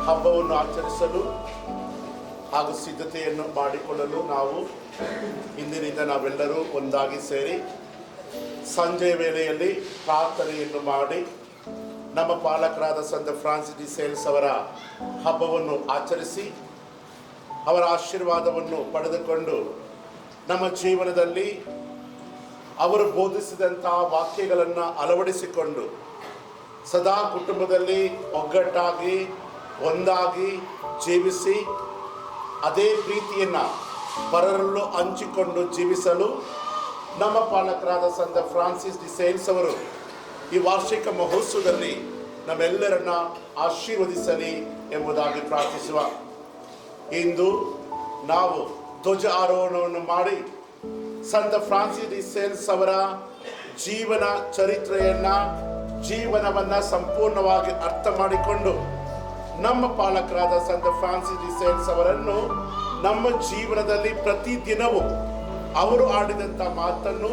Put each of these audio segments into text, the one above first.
ಹಬ್ಬವನ್ನು ಆಚರಿಸಲು ಹಾಗೂ ಸಿದ್ಧತೆಯನ್ನು ಮಾಡಿಕೊಳ್ಳಲು ನಾವು ಇಂದಿನಿಂದ ನಾವೆಲ್ಲರೂ ಒಂದಾಗಿ ಸೇರಿ ಸಂಜೆ ವೇಳೆಯಲ್ಲಿ ಪ್ರಾರ್ಥನೆಯನ್ನು ಮಾಡಿ ನಮ್ಮ ಪಾಲಕರಾದ ಸಂತ ಫ್ರಾನ್ಸಿಸ್ ಡಿ ಸೇಲ್ಸ್ ಅವರ ಹಬ್ಬವನ್ನು ಆಚರಿಸಿ ಅವರ ಆಶೀರ್ವಾದವನ್ನು ಪಡೆದುಕೊಂಡು ನಮ್ಮ ಜೀವನದಲ್ಲಿ ಅವರು ಬೋಧಿಸಿದಂಥ ವಾಕ್ಯಗಳನ್ನು ಅಳವಡಿಸಿಕೊಂಡು ಸದಾ ಕುಟುಂಬದಲ್ಲಿ ಒಗ್ಗಟ್ಟಾಗಿ ಒಂದಾಗಿ ಜೀವಿಸಿ ಅದೇ ಪ್ರೀತಿಯನ್ನು ಪರರಲ್ಲೂ ಹಂಚಿಕೊಂಡು ಜೀವಿಸಲು ನಮ್ಮ ಪಾಲಕರಾದ ಸಂತ ಫ್ರಾನ್ಸಿಸ್ ಡಿ ಸೇಲ್ಸ್ ಅವರು ಈ ವಾರ್ಷಿಕ ಮಹೋತ್ಸವದಲ್ಲಿ ನಮ್ಮೆಲ್ಲರನ್ನ ಆಶೀರ್ವದಿಸಲಿ ಎಂಬುದಾಗಿ ಪ್ರಾರ್ಥಿಸುವ. ಇಂದು ನಾವು ಧ್ವಜ ಆರೋಹಣವನ್ನು ಮಾಡಿ ಸಂತ ಫ್ರಾನ್ಸಿಸ್ ಡಿ ಸೇಲ್ಸ್ ಅವರ ಜೀವನ ಜೀವನವನ್ನು ಸಂಪೂರ್ಣವಾಗಿ ಅರ್ಥ ಮಾಡಿಕೊಂಡು ನಮ್ಮ ಪಾಲಕರಾದ ಸಂತ ಫ್ರಾನ್ಸಿಸ್ ಡಿ ಸೇಲ್ಸ್ ಅವರನ್ನು ನಮ್ಮ ಜೀವನದಲ್ಲಿ ಪ್ರತಿದಿನವೂ ಅವರು ಆಡಿದಂಥ ಮಾತನ್ನು,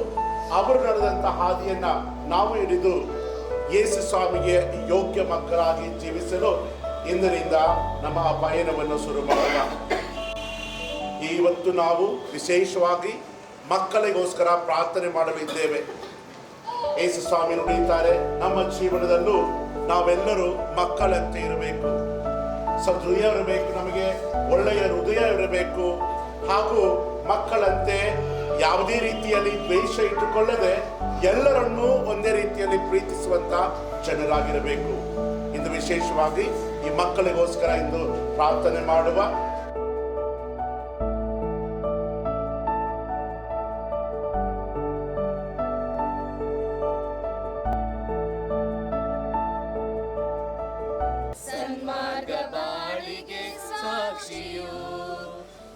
ಅವರು ನಡೆದಂಥ ಹಾದಿಯನ್ನು ನಾವು ಹಿಡಿದು ಯೇಸು ಸ್ವಾಮಿಗೆ ಯೋಗ್ಯ ಮಕ್ಕಳಾಗಿ ಜೀವಿಸಲು ಇಂದಿನಿಂದ ನಮ್ಮ ಪಯಣವನ್ನು ಶುರು ಮಾಡೋಣ. ಇವತ್ತು ನಾವು ವಿಶೇಷವಾಗಿ ಮಕ್ಕಳಿಗೋಸ್ಕರ ಪ್ರಾರ್ಥನೆ ಮಾಡಲಿದ್ದೇವೆ. ಯೇಸು ಸ್ವಾಮಿ ನುಡಿಯುತ್ತಾರೆ, ನಮ್ಮ ಜೀವನದಲ್ಲೂ ನಾವೆಲ್ಲರೂ ಮಕ್ಕಳಂತೆ ಇರಬೇಕು, ಸದೃಢ ಇರಬೇಕು, ನಮಗೆ ಒಳ್ಳೆಯ ಹೃದಯ ಇರಬೇಕು, ಹಾಗೂ ಮಕ್ಕಳಂತೆ ಯಾವುದೇ ರೀತಿಯಲ್ಲಿ ದ್ವೇಷ ಇಟ್ಟುಕೊಳ್ಳದೆ ಎಲ್ಲರನ್ನೂ ಒಂದೇ ರೀತಿಯಲ್ಲಿ ಪ್ರೀತಿಸುವಂತ ಜನರಾಗಿರಬೇಕು. ಇಂದು ವಿಶೇಷವಾಗಿ ಈ ಮಕ್ಕಳಿಗೋಸ್ಕರ ಇಂದು ಪ್ರಾರ್ಥನೆ ಮಾಡುವ. ಸನ್ಮಾರ್ಗ ಬಾಳಿಗೆ ಸಾಕ್ಷಿಯು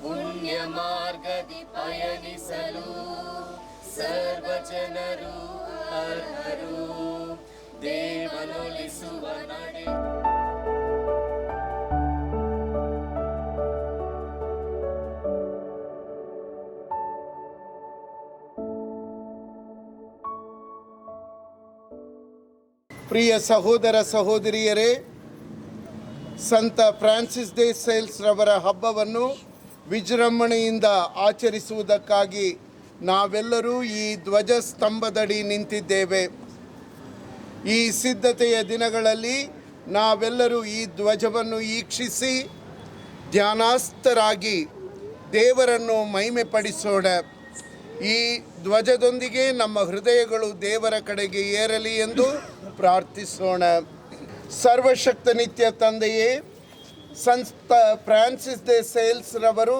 ಪುಣ್ಯ ಮಾರ್ಗದಿ ಪಯಣಿಸಲು ಸರ್ವ ಜನರು ಅರ್ಹರು. ದೇವನೊಲಿಸುವ ನಡೆ ಪ್ರಿಯ ಸಹೋದರ ಸಹೋದರಿಯರೇ, ಸಂತ ಫ್ರಾನ್ಸಿಸ್ ಡೆ ಸೇಲ್ಸ್ ರವರ ಹಬ್ಬವನ್ನು ವಿಜೃಂಭಣೆಯಿಂದ ಆಚರಿಸುವುದಕ್ಕಾಗಿ ನಾವೆಲ್ಲರೂ ಈ ಧ್ವಜಸ್ತಂಭದಡಿ ನಿಂತಿದ್ದೇವೆ. ಈ ಸಿದ್ಧತೆಯ ದಿನಗಳಲ್ಲಿ ನಾವೆಲ್ಲರೂ ಈ ಧ್ವಜವನ್ನು ವೀಕ್ಷಿಸಿ ಧ್ಯಾನಾಸ್ಥರಾಗಿ ದೇವರನ್ನು ಮಹಿಮೆಪಡಿಸೋಣ. ಈ ಧ್ವಜದೊಂದಿಗೆ ನಮ್ಮ ಹೃದಯಗಳು ದೇವರ ಕಡೆಗೆ ಏರಲಿ ಎಂದು ಪ್ರಾರ್ಥಿಸೋಣ. ಸರ್ವಶಕ್ತ ನಿತ್ಯ ತಂದೆಯೇ, ಸಂತ ಫ್ರಾನ್ಸಿಸ್ ಡೆ ಸೇಲ್ಸ್ ರವರು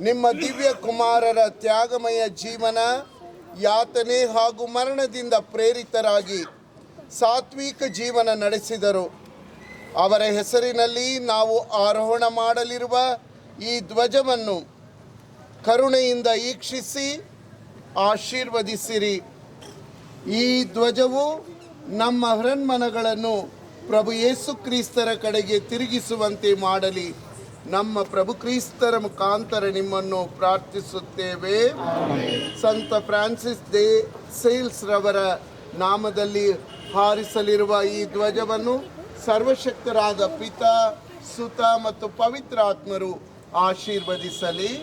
ನಿಮ್ಮ ದಿವ್ಯ ಕುಮಾರರ ತ್ಯಾಗಮಯ ಜೀವನ, ಯಾತನೆ ಹಾಗೂ ಮರಣದಿಂದ ಪ್ರೇರಿತರಾಗಿ ಸಾತ್ವಿಕ ಜೀವನ ನಡೆಸಿದರು. ಅವರ ಹೆಸರಿನಲ್ಲಿ ನಾವು ಆರೋಹಣ ಮಾಡಲಿರುವ ಈ ಧ್ವಜವನ್ನು ಕರುಣೆಯಿಂದ ವೀಕ್ಷಿಸಿ ಆಶೀರ್ವದಿಸಿರಿ. ಈ ಧ್ವಜವು ನಮ್ಮ ಹೃನ್ಮನಗಳನ್ನು ಪ್ರಭು ಯೇಸು ಕ್ರಿಸ್ತರ ಕಡೆಗೆ ತಿರುಗಿಸುವಂತೆ ಮಾಡಲಿ. ನಮ್ಮ ಪ್ರಭು ಕ್ರಿಸ್ತರ ಮುಖಾಂತರ ನಿಮ್ಮನ್ನು ಪ್ರಾರ್ಥಿಸುತ್ತೇವೆ. ಸಂತ ಫ್ರಾನ್ಸಿಸ್ ಡೆ ಸೇಲ್ಸ್ ರವರ ನಾಮದಲ್ಲಿ ಹಾರಿಸಲಿರುವ ಈ ಧ್ವಜವನ್ನು ಸರ್ವಶಕ್ತರಾದ ಪಿತಾ, ಸುತ ಮತ್ತು ಪವಿತ್ರಾತ್ಮರು ಆಶೀರ್ವದಿಸಲಿ.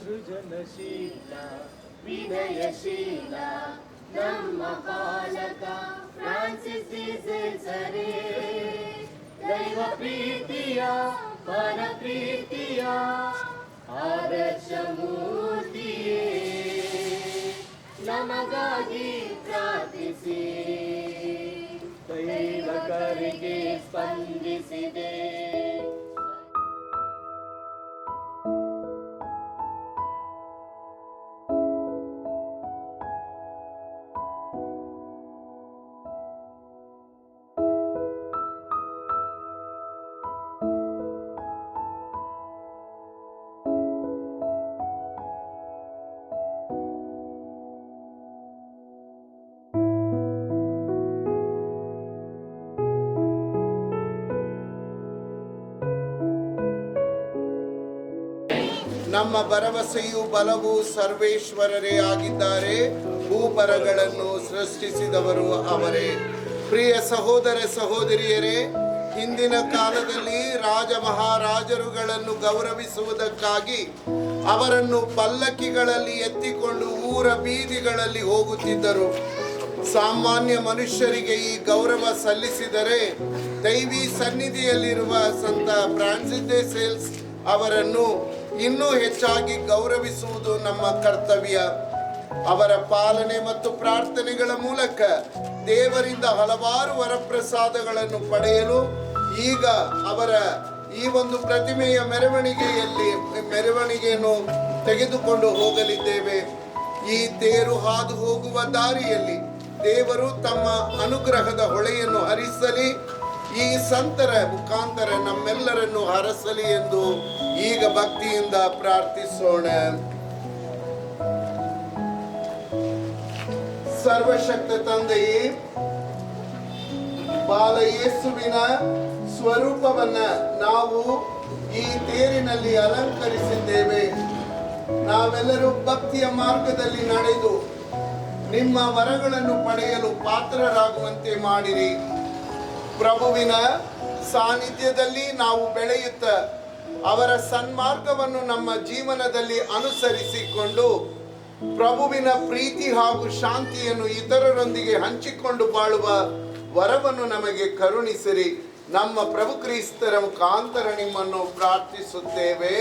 ಸೃಜನಶೀಲ ವಿನಯಶೀಲ ನಮ್ಮ ಪಾಲಕ ಫ್ರಾನ್ಸಿಸ್ ಡಿ ಸೇಲ್ಸ್ ರೇ, ದೈವ ಪ್ರೀತಿಯ ಪರ ಪ್ರೀತಿಯ ಆದರ್ಶ ಮೂರ್ತಿಯೇ, ನಮಗಾಗಿ ಪ್ರಾರ್ಥಿಸಿ. ದೈವಕರಿಗೆ ಸ್ಪಂದಿಸಿದೆ. ನಮ್ಮ ಭರವಸೆಯು ಬಲವು ಸರ್ವೇಶ್ವರರೇ ಆಗಿದ್ದಾರೆ. ಭೂಪರಗಳನ್ನು ಸೃಷ್ಟಿಸಿದವರು ಅವರೇ. ಪ್ರಿಯ ಸಹೋದರ ಸಹೋದರಿಯರೇ, ಹಿಂದಿನ ಕಾಲದಲ್ಲಿ ರಾಜ ಮಹಾರಾಜರುಗಳನ್ನು ಗೌರವಿಸುವುದಕ್ಕಾಗಿ ಅವರನ್ನು ಪಲ್ಲಕ್ಕಿಗಳಲ್ಲಿ ಎತ್ತಿಕೊಂಡು ಊರ ಬೀದಿಗಳಲ್ಲಿ ಹೋಗುತ್ತಿದ್ದರು. ಸಾಮಾನ್ಯ ಮನುಷ್ಯರಿಗೆ ಈ ಗೌರವ ಸಲ್ಲಿಸಿದರೆ ದೈವಿ ಸನ್ನಿಧಿಯಲ್ಲಿರುವ ಸಂತ ಫ್ರಾನ್ಸಿಸ್ ಡೆ ಸೇಲ್ಸ್ ಅವರನ್ನು ಇನ್ನೂ ಹೆಚ್ಚಾಗಿ ಗೌರವಿಸುವುದು ನಮ್ಮ ಕರ್ತವ್ಯ. ಅವರ ಪಾಲನೆ ಮತ್ತು ಪ್ರಾರ್ಥನೆಗಳ ಮೂಲಕ ದೇವರಿಂದ ಹಲವಾರು ವರಪ್ರಸಾದಗಳನ್ನು ಪಡೆಯಲು ಈಗ ಅವರ ಈ ಒಂದು ಪ್ರತಿಮೆಯ ಮೆರವಣಿಗೆಯನ್ನು ತೆಗೆದುಕೊಂಡು ಹೋಗಲಿದ್ದೇವೆ. ಈ ತೇರು ಹಾದು ಹೋಗುವ ದಾರಿಯಲ್ಲಿ ದೇವರು ತಮ್ಮ ಅನುಗ್ರಹದ ಹೊಳೆಯನ್ನು ಹರಿಸಲಿ, ಈ ಸಂತರ ಮುಖಾಂತರ ನಮ್ಮೆಲ್ಲರನ್ನು ಹರಸಲಿ ಎಂದು ಈಗ ಭಕ್ತಿಯಿಂದ ಪ್ರಾರ್ಥಿಸೋಣ. ಸರ್ವಶಕ್ತ ತಂದೆಯೇ, ಬಾಲಯೇಸುವಿನ ಸ್ವರೂಪವನ್ನ ನಾವು ಈ ತೇರಿನಲ್ಲಿ ಅಲಂಕರಿಸಿದ್ದೇವೆ. ನಾವೆಲ್ಲರೂ ಭಕ್ತಿಯ ಮಾರ್ಗದಲ್ಲಿ ನಡೆದು ನಿಮ್ಮ ವರಗಳನ್ನು ಪಡೆಯಲು ಪಾತ್ರರಾಗುವಂತೆ ಮಾಡಿರಿ. ಪ್ರಭುವಿನ ಸಾನ್ನಿಧ್ಯದಲ್ಲಿ ನಾವು ಬೆಳೆಯುತ್ತ ಅವರ ಸನ್ಮಾರ್ಗವನ್ನು ನಮ್ಮ ಜೀವನದಲ್ಲಿ ಅನುಸರಿಸಿಕೊಂಡು ಪ್ರಭುವಿನ ಪ್ರೀತಿ ಹಾಗೂ ಶಾಂತಿಯನ್ನು ಇತರರೊಂದಿಗೆ ಹಂಚಿಕೊಂಡು ಬಾಳುವ ವರವನ್ನು ನಮಗೆ ಕರುಣಿಸಿರಿ. ನಮ್ಮ ಪ್ರಭು ಕ್ರಿಸ್ತರ ಮುಖಾಂತರ ನಿಮ್ಮನ್ನು ಪ್ರಾರ್ಥಿಸುತ್ತೇವೆ.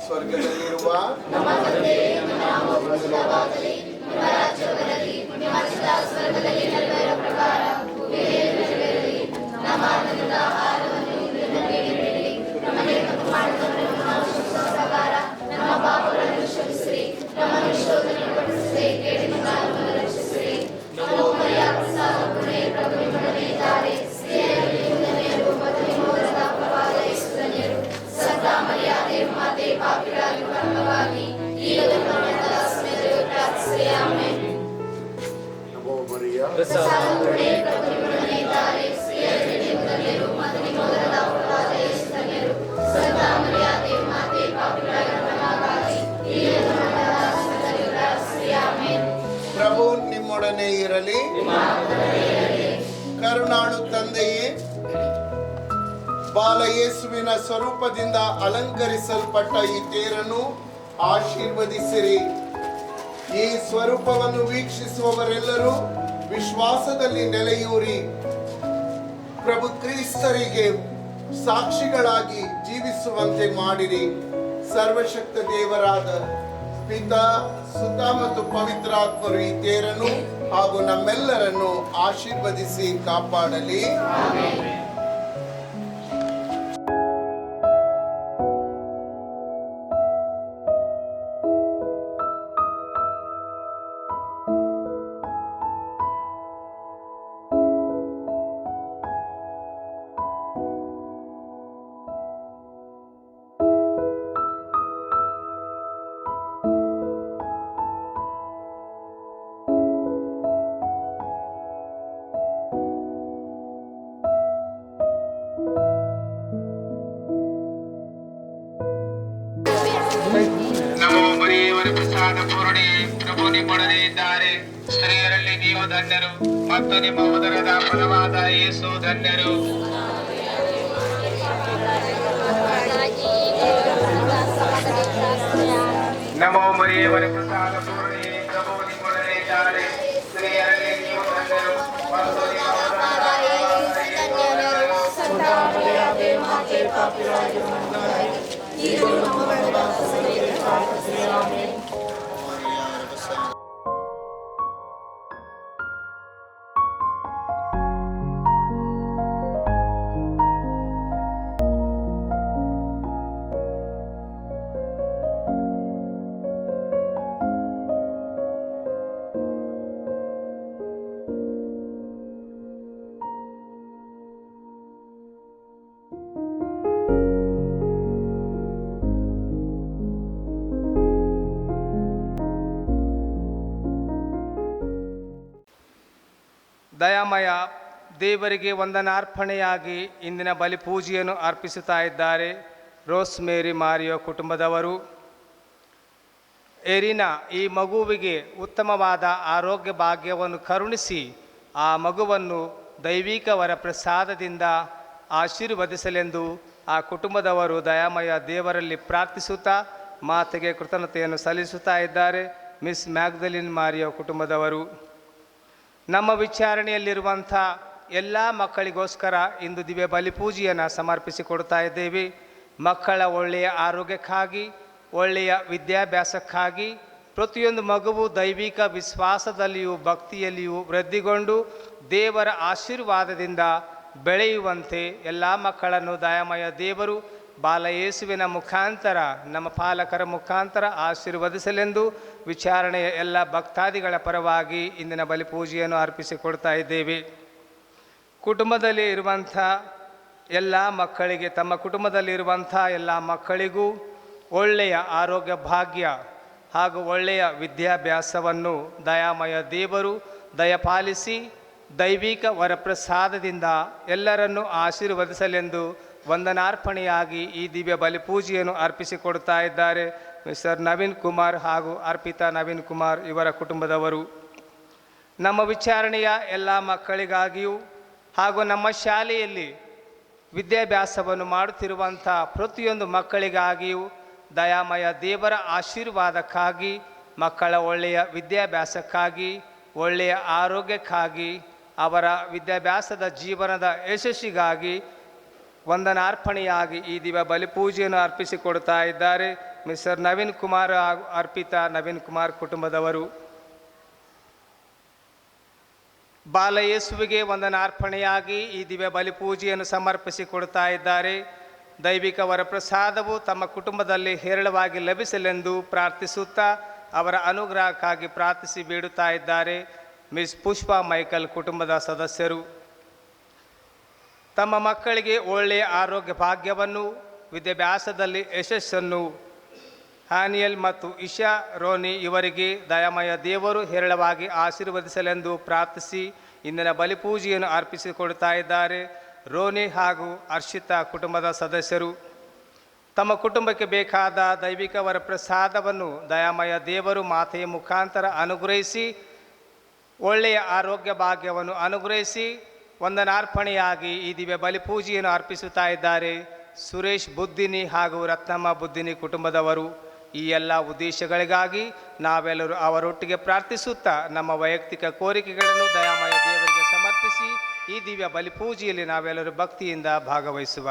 ಸ್ವರ್ಗದಲ್ಲಿರುವ ನಮ್ಮ ತಂದೆಯೇ, ನಿಮ್ಮ ನಾಮವು ಪೂಜಿತವಾಗಲಿ, ನಿಮ್ಮ ರಾಜ್ಯವು ಬರಲಿ, ನಿಮ್ಮ ಚಿತ್ತ ಸ್ವರ್ಗದಲ್ಲಿ ನೆರವೇರುವ ಪ್ರಕಾರ ಭೂಮಿಯಲ್ಲಿ ನೆರವೇರಲಿ. ನಮ್ಮ ಅನುದಿನದ ಆಹಾರವನ್ನು ಇಂದು ನಮಗೆ ನೀಡಿರಿ. ನಮಗೆ ತಪ್ಪು ಮಾಡಿದವರನ್ನು ನಾವು ಕ್ಷಮಿಸುವ ಪ್ರಕಾರ ನಮ್ಮ ಪಾಪಗಳನ್ನು ಕ್ಷಮಿಸಿರಿ. ನಮ್ಮನ್ನು ಶೋಧನೆಗೆ ಒಳಪಡಿಸದೆ ಕೇಡಿನಿಂದ ನಮ್ಮನ್ನು ರಕ್ಷಿಸಿರಿ. ನಮೋ ಮರಿಯ, ಪ್ರಸಾದ ಪೂರ್ಣೆ, ಪ್ರಭು ನಿಮ್ಮೊಡನೆ ಇದ್ದಾರೆ. ಸ್ತ್ರೀಯರಲ್ಲಿ ನೀವು ಧನ್ಯರು ಮತ್ತು ನಿಮ್ಮ ಉದರದ ಫಲವಾದ ಯೇಸು ಧನ್ಯರು. ಸಂತ ಮರಿಯಾದೆ, ಮಾತೆ, ಪಾಪಿಗಳಾಗಿರುವ ನಮಗಾಗಿ ಈಗಲೂ ನಮ್ಮ ಮರಣದ ಸಮಯದಲ್ಲಿಯೂ ಪ್ರಾರ್ಥಿಸಿರಿ. ಆಮೆನ್. ನಮೋ ಮರಿಯ, ಪ್ರಸಾದ ಪೂರ್ಣೆ, ಪ್ರಭು ನಿಮ್ಮೊಡನೆ ಇದ್ದಾರೆ. ಸ್ತ್ರೀಯರಲ್ಲಿ ನೀವು ಧನ್ಯರು ಮತ್ತು ನಿಮ್ಮ ಉದರದ ಫಲವಾದ ಯೇಸು ಧನ್ಯರು. ಸಂತ ಮರಿಯಾದೆ, ಮಾತೆ, ಪಾಪಿಗಳಾಗಿರುವ ನಮಗಾಗಿ ಈಗಲೂ ನಮ್ಮ ಮರಣದ ಸಮಯದಲ್ಲಿಯೂ ಪ್ರಾರ್ಥಿಸಿರಿ. ಆಮೆನ್. ಪ್ರಭು ನಿಮ್ಮೊಡನೆ ಇರಲಿ. ಕರುಣಾಳು ತಂದೆಯೇ, ಬಾಲಯೇಸುವಿನ ಸ್ವರೂಪದಿಂದ ಅಲಂಕರಿಸಲ್ಪಟ್ಟ ಈ ತೇರನ್ನು ಆಶೀರ್ವದಿಸಿರಿ. ಈ ಸ್ವರೂಪವನ್ನು ವೀಕ್ಷಿಸುವವರೆಲ್ಲರೂ ವಿಶ್ವಾಸದಲ್ಲಿ ನೆಲೆಯೂರಿ ಪ್ರಭು ಕ್ರಿಸ್ತರಿಗೆ ಸಾಕ್ಷಿಗಳಾಗಿ ಜೀವಿಸುವಂತೆ ಮಾಡಿರಿ. ಸರ್ವಶಕ್ತ ದೇವರಾದ ಪಿತಾ, ಸುತ ಮತ್ತು ಪವಿತ್ರಾತ್ಮರು ಈ ತೇರನ್ನು ಹಾಗೂ ನಮ್ಮೆಲ್ಲರನ್ನು ಆಶೀರ್ವದಿಸಿ ಕಾಪಾಡಲಿ. ನಮೋ ಮರಿಯವರ ಪ್ರಸಾದ ಪೂರ್ಣೆ, ಪ್ರಭು ನಿಮ್ಮೊಡನೆ ಇದ್ದಾರೆ. ಸ್ತ್ರೀಯರಲ್ಲಿ ನೀವು ಧನ್ಯರು ಮತ್ತು ನಿಮ್ಮ ಉದರದ ಫಲವಾದ ಯೇಸು ಧನ್ಯರು. ನಮೋ ಮರಿಯವರ ಪ್ರಸಾದ ಪೂರ್ಣೆ, ಪ್ರಭು ನಿಮ್ಮೊಡನೆ ಇದ್ದಾರೆ. ಸ್ತ್ರೀಯರಲ್ಲಿ ನೀವು ಧನ್ಯರು ಮತ್ತು ನಿಮ್ಮ ಉದರದ ಫಲವಾದ ಯೇಸು ಧನ್ಯರು. ದಯಾಮಯ ದೇವರಿಗೆ ವಂದನಾರ್ಪಣೆಯಾಗಿ ಇಂದಿನ ಬಲಿಪೂಜೆಯನ್ನು ಅರ್ಪಿಸುತ್ತಾ ಇದ್ದಾರೆ. ರೋಸ್ಮೇರಿ ಮಾರಿಯೋ ಕುಟುಂಬದವರು. ಎರಿನಾ ಈ ಮಗುವಿಗೆ ಉತ್ತಮವಾದ ಆರೋಗ್ಯ ಭಾಗ್ಯವನ್ನು ಕರುಣಿಸಿ ಆ ಮಗುವನ್ನು ದೈವಿಕ ವರಪ್ರಸಾದದಿಂದ ಆಶೀರ್ವದಿಸಲೆಂದು ಆ ಕುಟುಂಬದವರು ದಯಾಮಯ ದೇವರಲ್ಲಿ ಪ್ರಾರ್ಥಿಸುತ್ತಾ ಮಾತೆಗೆ ಕೃತಜ್ಞತೆಯನ್ನು ಸಲ್ಲಿಸುತ್ತಾ ಇದ್ದಾರೆ. ಮಿಸ್ ಮ್ಯಾಗ್ದಲಿನ್ ಮಾರಿಯೋ ಕುಟುಂಬದವರು. ನಮ್ಮ ವಿಚಾರಣೆಯಲ್ಲಿರುವಂಥ ಎಲ್ಲ ಮಕ್ಕಳಿಗೋಸ್ಕರ ಇಂದು ದಿವ್ಯ ಬಲಿಪೂಜೆಯನ್ನು ಸಮರ್ಪಿಸಿಕೊಡ್ತಾ ಇದ್ದೇವೆ. ಮಕ್ಕಳ ಒಳ್ಳೆಯ ಆರೋಗ್ಯಕ್ಕಾಗಿ, ಒಳ್ಳೆಯ ವಿದ್ಯಾಭ್ಯಾಸಕ್ಕಾಗಿ, ಪ್ರತಿಯೊಂದು ಮಗುವು ದೈವಿಕ ವಿಶ್ವಾಸದಲ್ಲಿಯೂ ಭಕ್ತಿಯಲ್ಲಿಯೂ ವೃದ್ಧಿಗೊಂಡು ದೇವರ ಆಶೀರ್ವಾದದಿಂದ ಬೆಳೆಯುವಂತೆ ಎಲ್ಲ ಮಕ್ಕಳನ್ನು ದಯಾಮಯ ದೇವರು ಬಾಲಯೇಸುವಿನ ಮುಖಾಂತರ, ನಮ್ಮ ಪಾಲಕರ ಮುಖಾಂತರ ಆಶೀರ್ವದಿಸಲೆಂದು ವಿಚಾರಣೆಯ ಎಲ್ಲ ಭಕ್ತಾದಿಗಳ ಪರವಾಗಿ ಇಂದಿನ ಬಲಿಪೂಜೆಯನ್ನು ಅರ್ಪಿಸಿಕೊಡ್ತಾ ಇದ್ದೇವೆ. ಕುಟುಂಬದಲ್ಲಿ ಇರುವಂಥ ಎಲ್ಲ ಮಕ್ಕಳಿಗೆ, ತಮ್ಮ ಕುಟುಂಬದಲ್ಲಿರುವಂಥ ಎಲ್ಲ ಮಕ್ಕಳಿಗೂ ಒಳ್ಳೆಯ ಆರೋಗ್ಯ ಭಾಗ್ಯ ಹಾಗೂ ಒಳ್ಳೆಯ ವಿದ್ಯಾಭ್ಯಾಸವನ್ನು ದಯಾಮಯ ದೇವರು ದಯಪಾಲಿಸಿ ದೈವಿಕ ವರಪ್ರಸಾದದಿಂದ ಎಲ್ಲರನ್ನೂ ಆಶೀರ್ವದಿಸಲೆಂದು ವಂದನಾರ್ಪಣೆಯಾಗಿ ಈ ದಿವ್ಯ ಬಲಿಪೂಜೆಯನ್ನು ಅರ್ಪಿಸಿಕೊಡ್ತಾ ಇದ್ದಾರೆ ಮಿಸ್ಟರ್ ನವೀನ್ ಕುಮಾರ್ ಹಾಗೂ ಅರ್ಪಿತಾ ನವೀನ್ ಕುಮಾರ್ ಇವರ ಕುಟುಂಬದವರು. ನಮ್ಮ ವಿಚಾರಣೆಯ ಎಲ್ಲ ಮಕ್ಕಳಿಗಾಗಿಯೂ ಹಾಗೂ ನಮ್ಮ ಶಾಲೆಯಲ್ಲಿ ವಿದ್ಯಾಭ್ಯಾಸವನ್ನು ಮಾಡುತ್ತಿರುವಂಥ ಪ್ರತಿಯೊಂದು ಮಕ್ಕಳಿಗಾಗಿಯೂ ದಯಾಮಯ ದೇವರ ಆಶೀರ್ವಾದಕ್ಕಾಗಿ, ಮಕ್ಕಳ ಒಳ್ಳೆಯ ವಿದ್ಯಾಭ್ಯಾಸಕ್ಕಾಗಿ, ಒಳ್ಳೆಯ ಆರೋಗ್ಯಕ್ಕಾಗಿ, ಅವರ ವಿದ್ಯಾಭ್ಯಾಸದ ಜೀವನದ ಯಶಸ್ಸಿಗಾಗಿ ವಂದನಾರ್ಪಣೆಯಾಗಿ ಈ ದಿವ್ಯ ಬಲಿಪೂಜೆಯನ್ನು ಅರ್ಪಿಸಿಕೊಡ್ತಾ ಇದ್ದಾರೆ ಮಿಸ್ಟರ್ ನವೀನ್ ಕುಮಾರ್ ಹಾಗೂ ಅರ್ಪಿತಾ ನವೀನ್ ಕುಮಾರ್ ಕುಟುಂಬದವರು. ಬಾಲಯೇಸುವಿಗೆ ವಂದನಾರ್ಪಣೆಯಾಗಿ ಈ ದಿವ್ಯ ಬಲಿಪೂಜೆಯನ್ನು ಸಮರ್ಪಿಸಿಕೊಡ್ತಾ ಇದ್ದಾರೆ. ದೈವಿಕ ವರಪ್ರಸಾದವು ತಮ್ಮ ಕುಟುಂಬದಲ್ಲಿ ಹೇರಳವಾಗಿ ಲಭಿಸಲೆಂದು ಪ್ರಾರ್ಥಿಸುತ್ತಾ ಅವರ ಅನುಗ್ರಹಕ್ಕಾಗಿ ಪ್ರಾರ್ಥಿಸಿ ಬೇಡುತ್ತಾ ಇದ್ದಾರೆ ಮಿಸ್ ಪುಷ್ಪಾ ಮೈಕಲ್ ಕುಟುಂಬದ ಸದಸ್ಯರು. ತಮ್ಮ ಮಕ್ಕಳಿಗೆ ಒಳ್ಳೆಯ ಆರೋಗ್ಯ ಭಾಗ್ಯವನ್ನು, ವಿದ್ಯಾಭ್ಯಾಸದಲ್ಲಿ ಯಶಸ್ಸನ್ನು ಹ್ಯಾನಿಯಲ್ ಮತ್ತು ಇಶಾ ರೋನಿ ಇವರಿಗೆ ದಯಾಮಯ ದೇವರು ಹೇರಳವಾಗಿ ಆಶೀರ್ವದಿಸಲೆಂದು ಪ್ರಾರ್ಥಿಸಿ ಇಂದಿನ ಬಲಿಪೂಜೆಯನ್ನು ಅರ್ಪಿಸಿಕೊಡ್ತಾ ಇದ್ದಾರೆ ರೋನಿ ಹಾಗೂ ಹರ್ಷಿತಾ ಕುಟುಂಬದ ಸದಸ್ಯರು. ತಮ್ಮ ಕುಟುಂಬಕ್ಕೆ ಬೇಕಾದ ದೈವಿಕ ವರಪ್ರಸಾದವನ್ನು ದಯಾಮಯ ದೇವರು ಮಾತೆಯ ಮುಖಾಂತರ ಅನುಗ್ರಹಿಸಿ ಒಳ್ಳೆಯ ಆರೋಗ್ಯ ಭಾಗ್ಯವನ್ನು ಅನುಗ್ರಹಿಸಿ ವಂದನಾರ್ಪಣೆಯಾಗಿ ಈ ದಿವ್ಯ ಬಲಿಪೂಜೆಯನ್ನು ಅರ್ಪಿಸುತ್ತಾ ಇದ್ದಾರೆ ಸುರೇಶ್ ಬುದ್ದಿನಿ ಹಾಗೂ ರತ್ನಮ್ಮ ಬುದ್ದಿನಿ ಕುಟುಂಬದವರು. ಈ ಎಲ್ಲ ಉದ್ದೇಶಗಳಿಗಾಗಿ ನಾವೆಲ್ಲರೂ ಅವರೊಟ್ಟಿಗೆ ಪ್ರಾರ್ಥಿಸುತ್ತಾ ನಮ್ಮ ವೈಯಕ್ತಿಕ ಕೋರಿಕೆಗಳನ್ನು ದಯಾಮಯ ದೇವರಿಗೆ ಸಮರ್ಪಿಸಿ ಈ ದಿವ್ಯ ಬಲಿಪೂಜೆಯಲ್ಲಿ ನಾವೆಲ್ಲರೂ ಭಕ್ತಿಯಿಂದ ಭಾಗವಹಿಸುವ.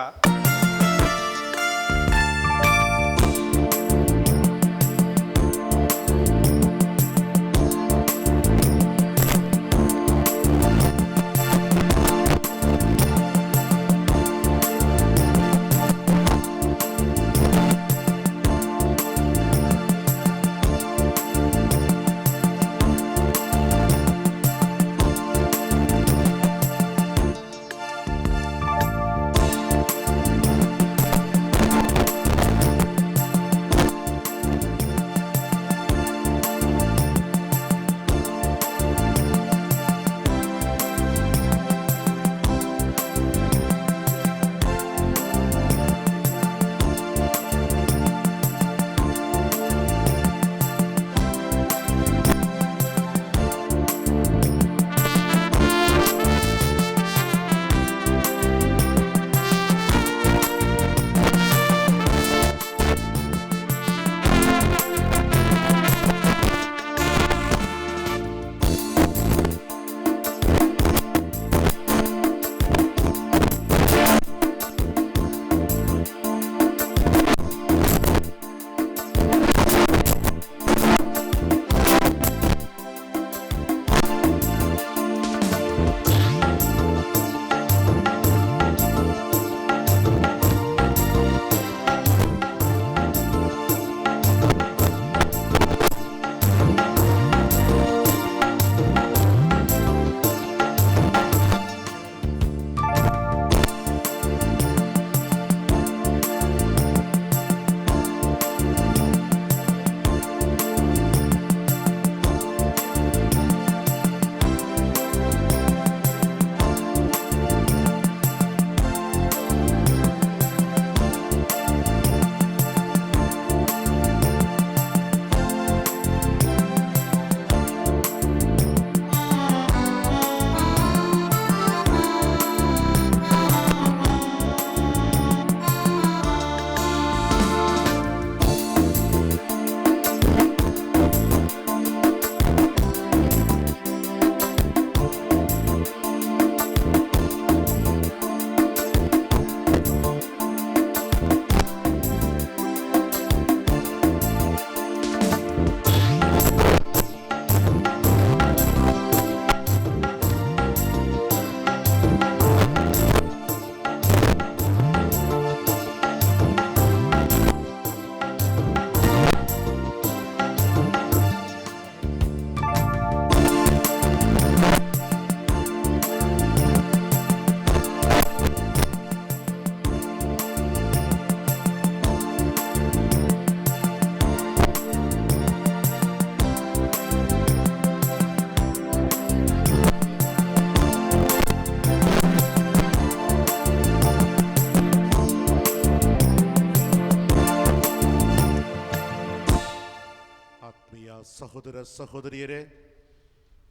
ಸಹೋದರ ಸಹೋದರಿಯರೇ,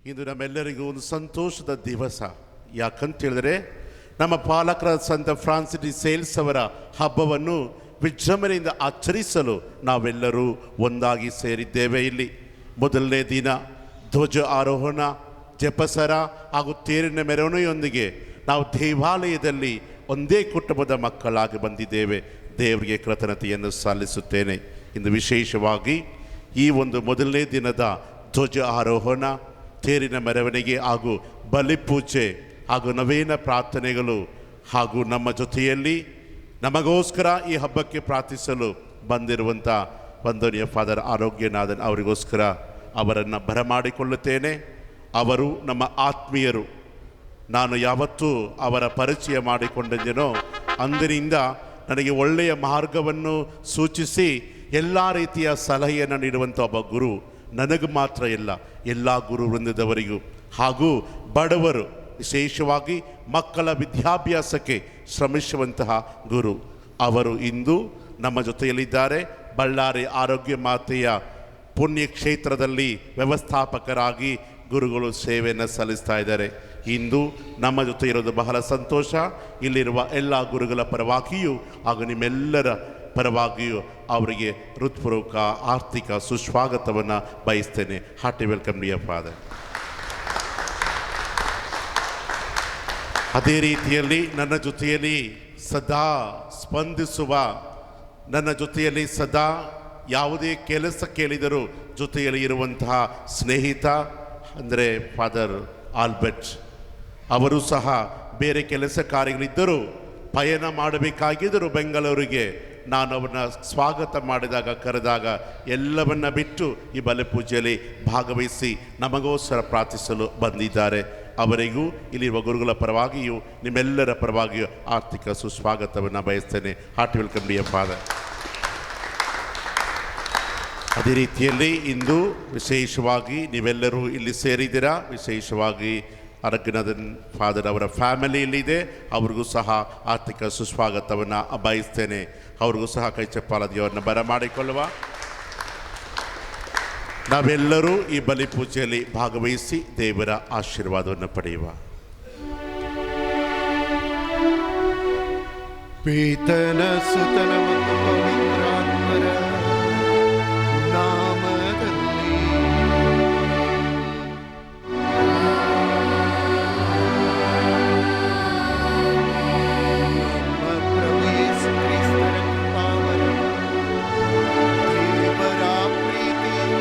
ಇಂದು ನಮ್ಮೆಲ್ಲರಿಗೂ ಒಂದು ಸಂತೋಷದ ದಿವಸ. ಯಾಕಂತ ಹೇಳಿದ್ರೆ ನಮ್ಮ ಪಾಲಕರಾದ ಸಂತ ಫ್ರಾನ್ಸಿಸ್ ಡಿ ಸೇಲ್ಸ್ ಅವರ ಹಬ್ಬವನ್ನು ವಿಜೃಂಭಣೆಯಿಂದ ಆಚರಿಸಲು ನಾವೆಲ್ಲರೂ ಒಂದಾಗಿ ಸೇರಿದ್ದೇವೆ. ಇಲ್ಲಿ ಮೊದಲನೇ ದಿನ ಧ್ವಜ ಆರೋಹಣ, ಜಪಸರ ಹಾಗೂ ತೇರಿನ ಮೆರವಣಿಗೆಯೊಂದಿಗೆ ನಾವು ದೇವಾಲಯದಲ್ಲಿ ಒಂದೇ ಕುಟುಂಬದ ಮಕ್ಕಳಾಗಿ ಬಂದಿದ್ದೇವೆ. ದೇವರಿಗೆ ಕೃತಜ್ಞತೆಯನ್ನು ಸಲ್ಲಿಸುತ್ತೇನೆ. ಇಂದು ವಿಶೇಷವಾಗಿ ಈ ಒಂದು ಮೊದಲನೇ ದಿನದ ಧ್ವಜ ಆರೋಹಣ, ತೇರಿನ ಮೆರವಣಿಗೆ ಹಾಗೂ ಬಲಿಪೂಜೆ ಹಾಗೂ ನವೇನ ಪ್ರಾರ್ಥನೆಗಳು ಹಾಗೂ ನಮ್ಮ ಜೊತೆಯಲ್ಲಿ ನಮಗೋಸ್ಕರ ಈ ಹಬ್ಬಕ್ಕೆ ಪ್ರಾರ್ಥಿಸಲು ಬಂದಿರುವಂಥ ವಂದನೀಯ ಫಾದರ್ ಆರೋಗ್ಯನಾಥನ್ ಅವರಿಗೋಸ್ಕರ ಅವರನ್ನು ಬರಮಾಡಿಕೊಳ್ಳುತ್ತೇನೆ. ಅವರು ನಮ್ಮ ಆತ್ಮೀಯರು. ನಾನು ಯಾವತ್ತೂ ಅವರ ಪರಿಚಯ ಮಾಡಿಕೊಂಡಿದ್ದೇನೋ ಅಂದಿನಿಂದ ನನಗೆ ಒಳ್ಳೆಯ ಮಾರ್ಗವನ್ನು ಸೂಚಿಸಿ ಎಲ್ಲ ರೀತಿಯ ಸಲಹೆಯನ್ನು ನೀಡುವಂಥ ಒಬ್ಬ ಗುರು ನನಗೆ ಮಾತ್ರ ಇಲ್ಲ, ಎಲ್ಲ ಗುರು ವೃಂದದವರಿಗೂ ಹಾಗೂ ಬಡವರು, ವಿಶೇಷವಾಗಿ ಮಕ್ಕಳ ವಿದ್ಯಾಭ್ಯಾಸಕ್ಕೆ ಶ್ರಮಿಸುವಂತಹ ಗುರು ಅವರು ಇಂದು ನಮ್ಮ ಜೊತೆಯಲ್ಲಿದ್ದಾರೆ. ಬಳ್ಳಾರಿ ಆರೋಗ್ಯ ಮಾತೆಯ ಪುಣ್ಯಕ್ಷೇತ್ರದಲ್ಲಿ ವ್ಯವಸ್ಥಾಪಕರಾಗಿ ಗುರುಗಳು ಸೇವೆಯನ್ನು ಸಲ್ಲಿಸ್ತಾ ಇದ್ದಾರೆ. ಇಂದು ನಮ್ಮ ಜೊತೆ ಇರೋದು ಬಹಳ ಸಂತೋಷ. ಇಲ್ಲಿರುವ ಎಲ್ಲ ಗುರುಗಳ ಪರವಾಗಿಯೂ ಹಾಗೂ ನಿಮ್ಮೆಲ್ಲರ ಪರವಾಗಿಯೂ ಅವರಿಗೆ ಹೃತ್ಪೂರ್ವಕ ಆರ್ಥಿಕ ಸುಸ್ವಾಗತವನ್ನು ಬಯಸ್ತೇನೆ. Hearty welcome dear father. ಅದೇ ರೀತಿಯಲ್ಲಿ ನನ್ನ ಜೊತೆಯಲ್ಲಿ ಸದಾ ಸ್ಪಂದಿಸುವ, ನನ್ನ ಜೊತೆಯಲ್ಲಿ ಸದಾ ಯಾವುದೇ ಕೆಲಸ ಕೇಳಿದರೂ ಜೊತೆಯಲ್ಲಿ ಇರುವಂತಹ ಸ್ನೇಹಿತ ಅಂದರೆ ಫಾದರ್ ಆಲ್ಬರ್ಟ್. ಅವರು ಸಹ ಬೇರೆ ಕೆಲಸ ಕಾರ್ಯಗಳಿದ್ದರೂ ಪಯಣ ಮಾಡಬೇಕಾಗಿದ್ದರು ಬೆಂಗಳೂರಿಗೆ. ನಾನು ಅವರನ್ನ ಸ್ವಾಗತ ಮಾಡಿದಾಗ, ಕರೆದಾಗ ಎಲ್ಲವನ್ನ ಬಿಟ್ಟು ಈ ಬಲಿಪೂಜೆಯಲ್ಲಿ ಭಾಗವಹಿಸಿ ನಮಗೋಸ್ಕರ ಪ್ರಾರ್ಥಿಸಲು ಬಂದಿದ್ದಾರೆ. ಅವರಿಗೂ ಇಲ್ಲಿರುವ ಗುರುಗಳ ಪರವಾಗಿಯೂ ನಿಮ್ಮೆಲ್ಲರ ಪರವಾಗಿಯೂ ಆರ್ಥಿಕ ಸುಸ್ವಾಗತವನ್ನು ಬಯಸ್ತೇನೆ. Hearty welcome dear father. ಅದೇ ರೀತಿಯಲ್ಲಿ ಇಂದು ವಿಶೇಷವಾಗಿ ನೀವೆಲ್ಲರೂ ಇಲ್ಲಿ ಸೇರಿದ್ದೀರಾ. ವಿಶೇಷವಾಗಿ ಆರೋಗ್ಯನಾಥನ್ ಫಾದರ್ ಅವರ ಫ್ಯಾಮಿಲಿಯಲ್ಲಿದೆ, ಅವ್ರಿಗೂ ಸಹ ಆರ್ಥಿಕ ಸುಸ್ವಾಗತವನ್ನು ಬಯಸ್ತೇನೆ. ಅವ್ರಿಗೂ ಸಹ ಕೈ ಚಪ್ಪಾಲದಿಯವರನ್ನು ಬರಮಾಡಿಕೊಳ್ಳುವ. ನಾವೆಲ್ಲರೂ ಈ ಬಲಿಪೂಜೆಯಲ್ಲಿ ಭಾಗವಹಿಸಿ ದೇವರ ಆಶೀರ್ವಾದವನ್ನು ಪಡೆಯುವ. ಪೀತನ ಸುತನ ಮತ್ತು ಪವಿತ್ರಾತ್ಮರ ನಾಮದಲ್ಲಿ ನಮ್ಮ ಪ್ರಭು ಯೇಸು ಕ್ರಿಸ್ತರ ಕೃಪಾವರ, ದೇವರ ಪ್ರೀತಿಯು,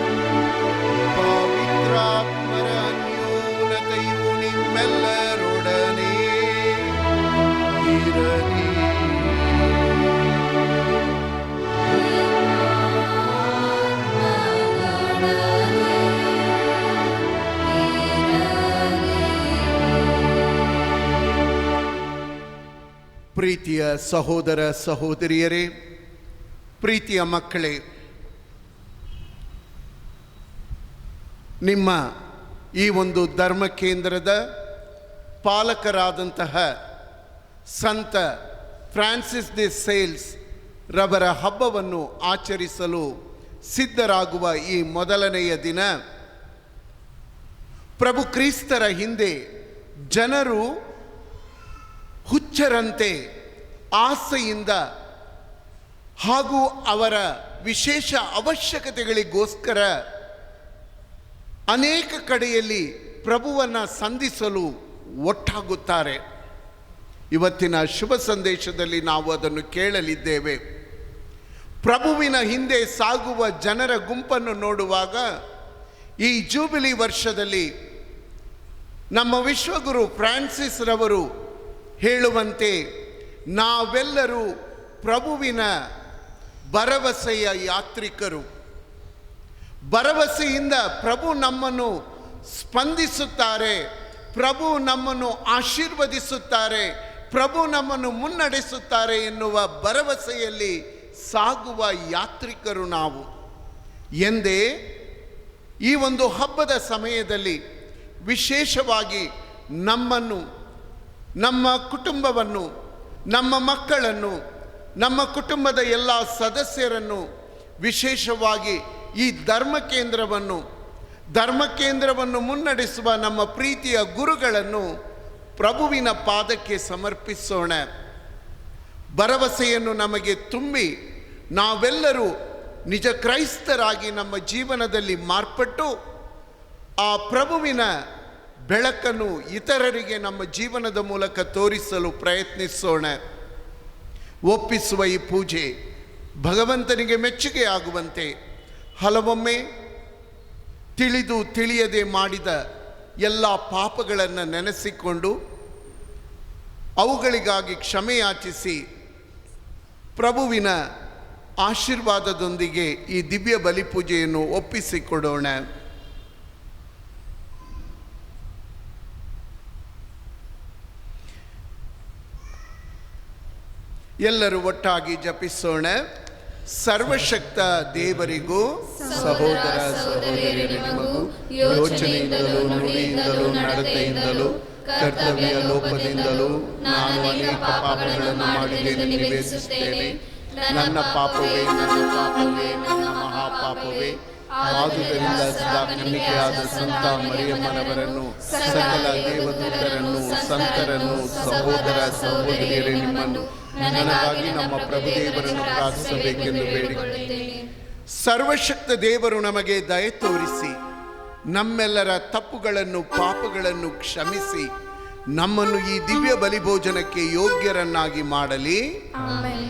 ಪವಿತ್ರಾತ್ಮರ ಅನ್ಯೋನ್ಯತೆಯು ನಿಮ್ಮೆಲ್ಲರೊಡನೆ ಇರಲಿ. ಪ್ರೀತಿಯ ಸಹೋದರ ಸಹೋದರಿಯರೇ, ಪ್ರೀತಿಯ ಮಕ್ಕಳೇ, ನಿಮ್ಮ ಈ ಒಂದು ಧರ್ಮ ಕೇಂದ್ರದ ಪಾಲಕರಾದಂತಹ ಸಂತ ಫ್ರಾನ್ಸಿಸ್ ಡಿ ಸೇಲ್ಸ್ ರವರ ಹಬ್ಬವನ್ನು ಆಚರಿಸಲು ಸಿದ್ಧರಾಗುವ ಈ ಮೊದಲನೆಯ ದಿನ, ಪ್ರಭು ಕ್ರಿಸ್ತರ ಹಿಂದೆ ಜನರು ಹುಚ್ಚರಂತೆ ಆಸೆಯಿಂದ ಹಾಗೂ ಅವರ ವಿಶೇಷ ಅವಶ್ಯಕತೆಗಳಿಗೋಸ್ಕರ ಅನೇಕ ಕಡೆಯಲ್ಲಿ ಪ್ರಭುವನ್ನು ಸಂಧಿಸಲು ಒಟ್ಟಾಗುತ್ತಾರೆ. ಇವತ್ತಿನ ಶುಭ ಸಂದೇಶದಲ್ಲಿ ನಾವು ಅದನ್ನು ಕೇಳಲಿದ್ದೇವೆ. ಪ್ರಭುವಿನ ಹಿಂದೆ ಸಾಗುವ ಜನರ ಗುಂಪನ್ನು ನೋಡುವಾಗ ಈ ಜೂಬಿಲಿ ವರ್ಷದಲ್ಲಿ ನಮ್ಮ ವಿಶ್ವಗುರು ಫ್ರಾನ್ಸಿಸ್ ರವರು ಹೇಳುವಂತೆ ನಾವೆಲ್ಲರೂ ಪ್ರಭುವಿನ ಭರವಸೆಯ ಯಾತ್ರಿಕರು. ಭರವಸೆಯಿಂದ ಪ್ರಭು ನಮ್ಮನ್ನು ಸ್ಪಂದಿಸುತ್ತಾರೆ, ಪ್ರಭು ನಮ್ಮನ್ನು ಆಶೀರ್ವದಿಸುತ್ತಾರೆ, ಪ್ರಭು ನಮ್ಮನ್ನು ಮುನ್ನಡೆಸುತ್ತಾರೆ ಎನ್ನುವ ಭರವಸೆಯಲ್ಲಿ ಸಾಗುವ ಯಾತ್ರಿಕರು ನಾವು ಎಂದೇ ಈ ಒಂದು ಹಬ್ಬದ ಸಮಯದಲ್ಲಿ ವಿಶೇಷವಾಗಿ ನಮ್ಮನ್ನು, ನಮ್ಮ ಕುಟುಂಬವನ್ನು, ನಮ್ಮ ಮಕ್ಕಳನ್ನು, ನಮ್ಮ ಕುಟುಂಬದ ಎಲ್ಲ ಸದಸ್ಯರನ್ನು, ವಿಶೇಷವಾಗಿ ಈ ಧರ್ಮ ಕೇಂದ್ರವನ್ನು ಧರ್ಮಕೇಂದ್ರವನ್ನು ಮುನ್ನಡೆಸುವ ನಮ್ಮ ಪ್ರೀತಿಯ ಗುರುಗಳನ್ನು ಪ್ರಭುವಿನ ಪಾದಕ್ಕೆ ಸಮರ್ಪಿಸೋಣ. ಭರವಸೆಯನ್ನು ನಮಗೆ ತುಂಬಿ ನಾವೆಲ್ಲರೂ ನಿಜ ಕ್ರೈಸ್ತರಾಗಿ ನಮ್ಮ ಜೀವನದಲ್ಲಿ ಮಾರ್ಪಟ್ಟು ಆ ಪ್ರಭುವಿನ ಬೆಳಕನ್ನು ಇತರರಿಗೆ ನಮ್ಮ ಜೀವನದ ಮೂಲಕ ತೋರಿಸಲು ಪ್ರಯತ್ನಿಸೋಣ. ಒಪ್ಪಿಸುವ ಈ ಪೂಜೆ ಭಗವಂತನಿಗೆ ಮೆಚ್ಚುಗೆ ಆಗುವಂತೆ ಹಲವೊಮ್ಮೆ ತಿಳಿದು ತಿಳಿಯದೆ ಮಾಡಿದ ಎಲ್ಲ ಪಾಪಗಳನ್ನು ನೆನೆಸಿಕೊಂಡು ಅವುಗಳಿಗಾಗಿ ಕ್ಷಮೆಯಾಚಿಸಿ ಪ್ರಭುವಿನ ಆಶೀರ್ವಾದದೊಂದಿಗೆ ಈ ದಿವ್ಯ ಬಲಿಪೂಜೆಯನ್ನು ಒಪ್ಪಿಸಿಕೊಡೋಣ. ಎಲ್ಲರೂ ಒಟ್ಟಾಗಿ ಜಪಿಸೋಣ. ಸರ್ವಶಕ್ತ ದೇವರಿಗೂ ಸಹೋದರ ಸಹೋದರಿಯರಿಗೂ ಯೋಚನೆಯಿಂದಲೂ ನುಡಿಯಿಂದಲೂ ನಡತೆಯಿಂದಲೂ ಕರ್ತವ್ಯ ಲೋಪದಿಂದಲೂ ನಾನು ಅನೇಕ ಪಾಪಗಳನ್ನು ಮಾಡಿದ್ದೆಂದು ನಿವೇದಿಸುತ್ತೇನೆ. ನನ್ನ ಪಾಪವೇ ನನ್ನ ಪಾಪವೇ ನನ್ನ ಮಹಾಪಾಪವೇ. ಆದುದರಿಂದ ಸದಾ ನಂಬಿಕೆಯಾದ ಸಂತ ಮರಿಯಮ್ಮನವರನ್ನು, ಸಕಲ ದೇವದೂತರನ್ನು, ಸಂತರನ್ನು, ಸಹೋದರ ಸಹೋದರಿಯರೇ, ನಿಮ್ಮನ್ನು ನನಗಾಗಿ ನಮ್ಮ ಪ್ರಭುದೇವರನ್ನು ಪ್ರಾರ್ಥಿಸಬೇಕೆಂದು ಬೇಡಿಕೊಳ್ಳುತ್ತೇನೆ. ಸರ್ವಶಕ್ತ ದೇವರು ನಮಗೆ ದಯೆ ತೋರಿಸಿ ನಮ್ಮೆಲ್ಲರ ತಪ್ಪುಗಳನ್ನು ಪಾಪಗಳನ್ನು ಕ್ಷಮಿಸಿ ನಮ್ಮನ್ನು ಈ ದಿವ್ಯ ಬಲಿಭೋಜನಕ್ಕೆ ಯೋಗ್ಯರನ್ನಾಗಿ ಮಾಡಲಿ. ಆಮೆನ್.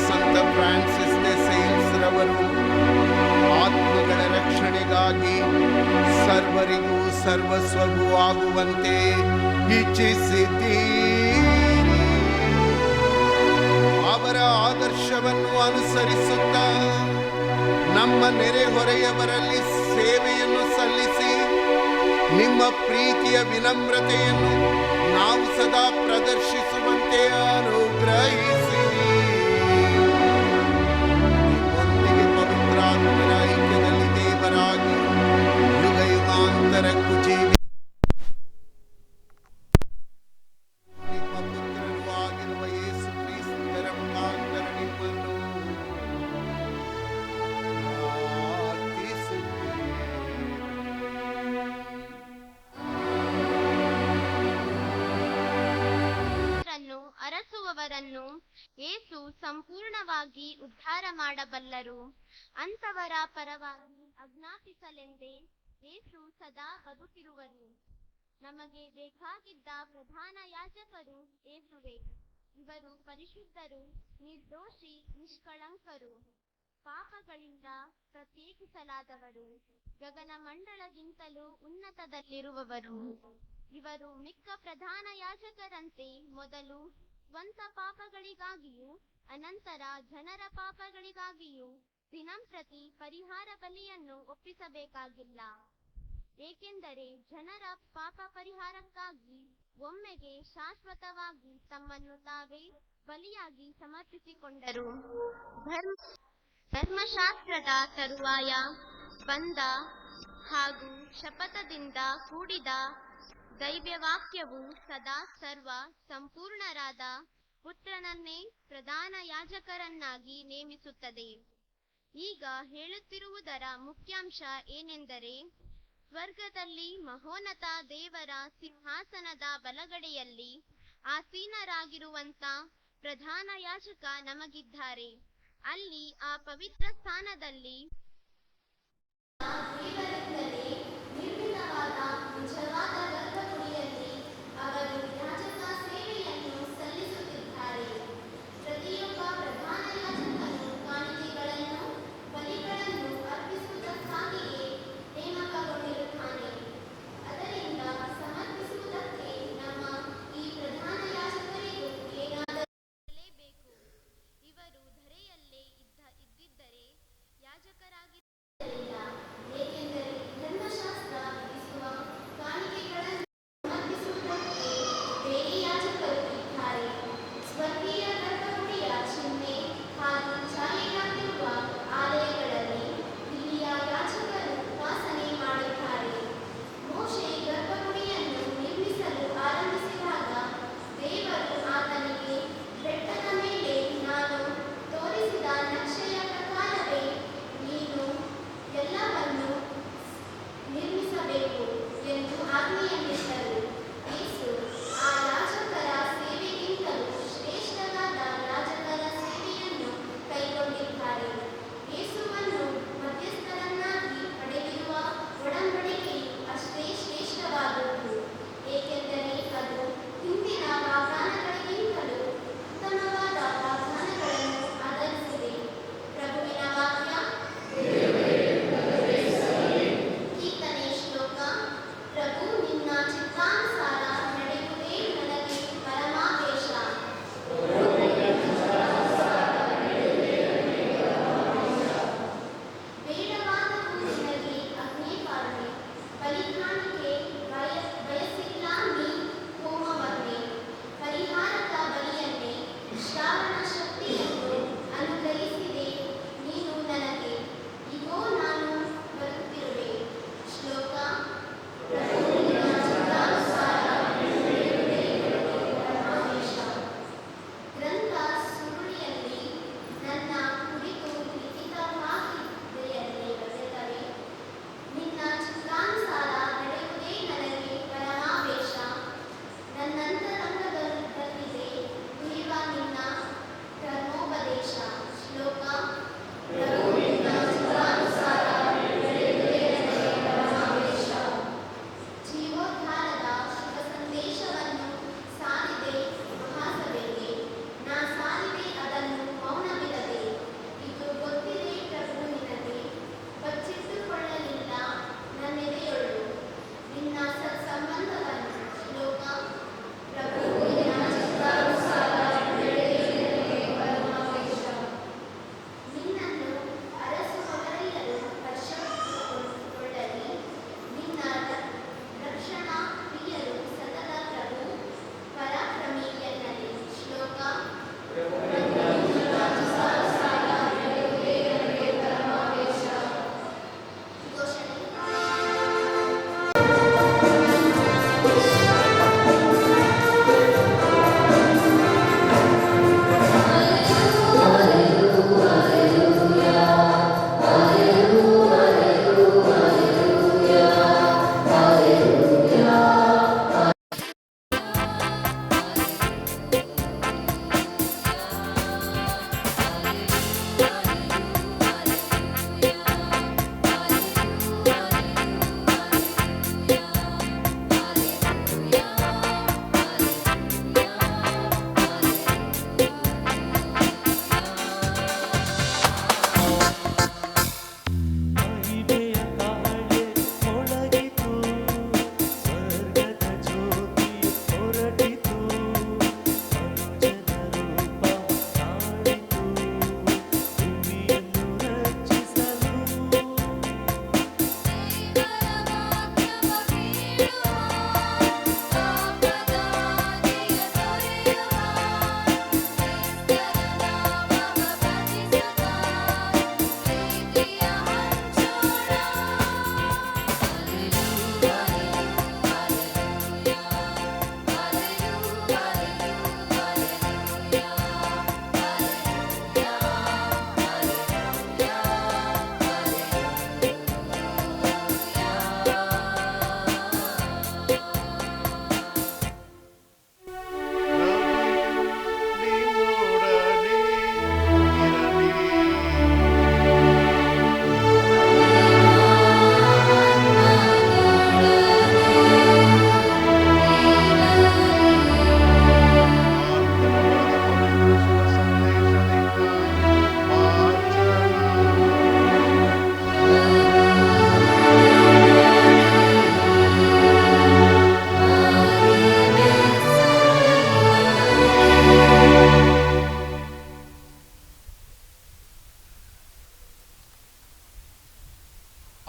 ಸಂತ ಫ್ರಾನ್ಸಿಸ್ ದೆ ಸೇಲ್ಸ್ ರವರು ಆತ್ಮಗಳ ರಕ್ಷಣೆಗಾಗಿ ಸರ್ವರಿಗೂ ಸರ್ವಸ್ವವೂ ಆಗುವಂತೆ ಇಚ್ಛಿಸಿದ್ದೀರಿ. ಅವರ ಆದರ್ಶವನ್ನು ಅನುಸರಿಸುತ್ತಾ ನಮ್ಮ ನೆರೆಹೊರೆಯವರಲ್ಲಿ ಸೇವೆಯನ್ನು ಸಲ್ಲಿಸಿ ನಿಮ್ಮ ಪ್ರೀತಿಯ ವಿನಮ್ರತೆಯನ್ನು ನಾವು ಸದಾ ಪ್ರದರ್ಶಿಸುವಂತೆ ಅನುಗ್ರಹಿಸಿರಿ. ನಿಮ್ಮೊಂದಿಗೆ ಪವಿತ್ರಾತ್ಮನ ಐಕ್ಯದಲ್ಲಿ ದೇವರಾಗಿ ಯುಗ ಯುಗಾಂತರಕ್ಕೂ ಜೀವಿ ನಿಮ್ಮ ಪುತ್ರರು ಆಗಿರುವ ಯೇಸು ಕ್ರಿಸ್ತರ ಮುಖಾಂತರ ನಿಮ್ಮನ್ನು ಅರಸುವವರನ್ನು ಯೇಸು ಸಂಪೂರ್ಣವಾಗಿ ಉದ್ಧಾರ ಮಾಡಬಲ್ಲರು. ಅಂತವರ ಪರವಾಗಿ ಆಜ್ಞಾಪಿಸಲೆಂದೇ ಯೇಸು ಸದಾ ಬದುಕಿರುವರು. ನಮಗೆ ಬೇಕಾಗಿದ್ದ ಪ್ರಧಾನ ಯಾಜಕರು ಯೇಸುವೆ. ಇವರು ಪರಿಶುದ್ಧರು, ನಿರ್ದೋಷಿ, ನಿಷ್ಕಳಂಕರು, ಪಾಪಗಳಿಂದ ಪ್ರತ್ಯೇಕಿಸಲಾದವರು, ಗಗನ ಮಂಡಲಗಿಂತಲೂ ಉನ್ನತದಲ್ಲಿರುವವರು. ಇವರು ಮಿಕ್ಕ ಪ್ರಧಾನ ಯಾಜಕರಂತೆ ಮೊದಲು ಸ್ವಂತ ಪಾಪಗಳಿಗಾಗಿಯೂ ಅನಂತರ ಜನರ ಪಾಪಗಳಿಗಾಗಿಯೂ ದಿನಂಪ್ರತಿ ಪರಿಹಾರ ಬಲಿಯನ್ನು ಒಪ್ಪಿಸಬೇಕಾಗಿಲ್ಲ. ಏಕೆಂದರೆ ಜನರ ಪಾಪ ಪರಿಹಾರಕ್ಕಾಗಿ ಒಮ್ಮೆಗೆ ಶಾಶ್ವತವಾಗಿ ತಮ್ಮನ್ನು ತಾವೇ ಬಲಿಯಾಗಿ ಸಮರ್ಪಿಸಿಕೊಂಡರು. ಧರ್ಮಶಾಸ್ತ್ರದ ತರುವಾಯ ಬಂದ ಹಾಗೂ ಶಪಥದಿಂದ ಕೂಡಿದ ದೈವ್ಯವಾಕ್ಯವು ಸದಾ ಸರ್ವ ಸಂಪೂರ್ಣರಾದ ಪುತ್ರನನ್ನೇ ಪ್ರಧಾನ ಯಾಜಕರನ್ನಾಗಿ ನೇಮಿಸುತ್ತದೆ. ಈಗ ಹೇಳುತ್ತಿರುವುದರ ಮುಖ್ಯಾಂಶ ಏನೆಂದರೆ, ಸ್ವರ್ಗದಲ್ಲಿ ಮಹೋನ್ನತ ದೇವರ ಸಿಂಹಾಸನದ ಬಲಗಡೆಯಲ್ಲಿ ಆಸೀನರಾಗಿರುವಂತ ಪ್ರಧಾನ ಯಾಜಕ ನಮಗಿದ್ದಾರೆ. ಅಲ್ಲಿ ಆ ಪವಿತ್ರ ಸ್ಥಾನದಲ್ಲಿ ನಿರ್ಮಿತವಾದ ನಿಜವಾದ ಗರ್ಭಗುಡಿಯಲ್ಲಿ ಅವರು ಯಾಜಕ ಸೇವೆಯನ್ನು ಸಲ್ಲಿಸುತ್ತಿದ್ದಾರೆ. ಪ್ರತಿಯೊಬ್ಬ ಪ್ರಧಾನ ಯಾಜಕನು ಕಾಣಿಕೆಗಳನ್ನು ಬಲಿಗಳನ್ನು ಅರ್ಪಿಸುವುದಕ್ಕಾಗಿಯೇ ನೇಮಕಗೊಂಡಿರುತ್ತಾನೆ. ಅದರಿಂದ ಸಮರ್ಪಿಸುವುದಕ್ಕೆ ನಮ್ಮ ಈ ಪ್ರಧಾನ ಯಾಜಕರಿಗೂ ಏನಾದರೂ ಬೇಕು. ಇವರು ಧರೆಯಲ್ಲೇ ಇದ್ದಿದ್ದರೆ ಯಾಜಕರಾಗಿರಲಿಲ್ಲ. ಏಕೆಂದರೆ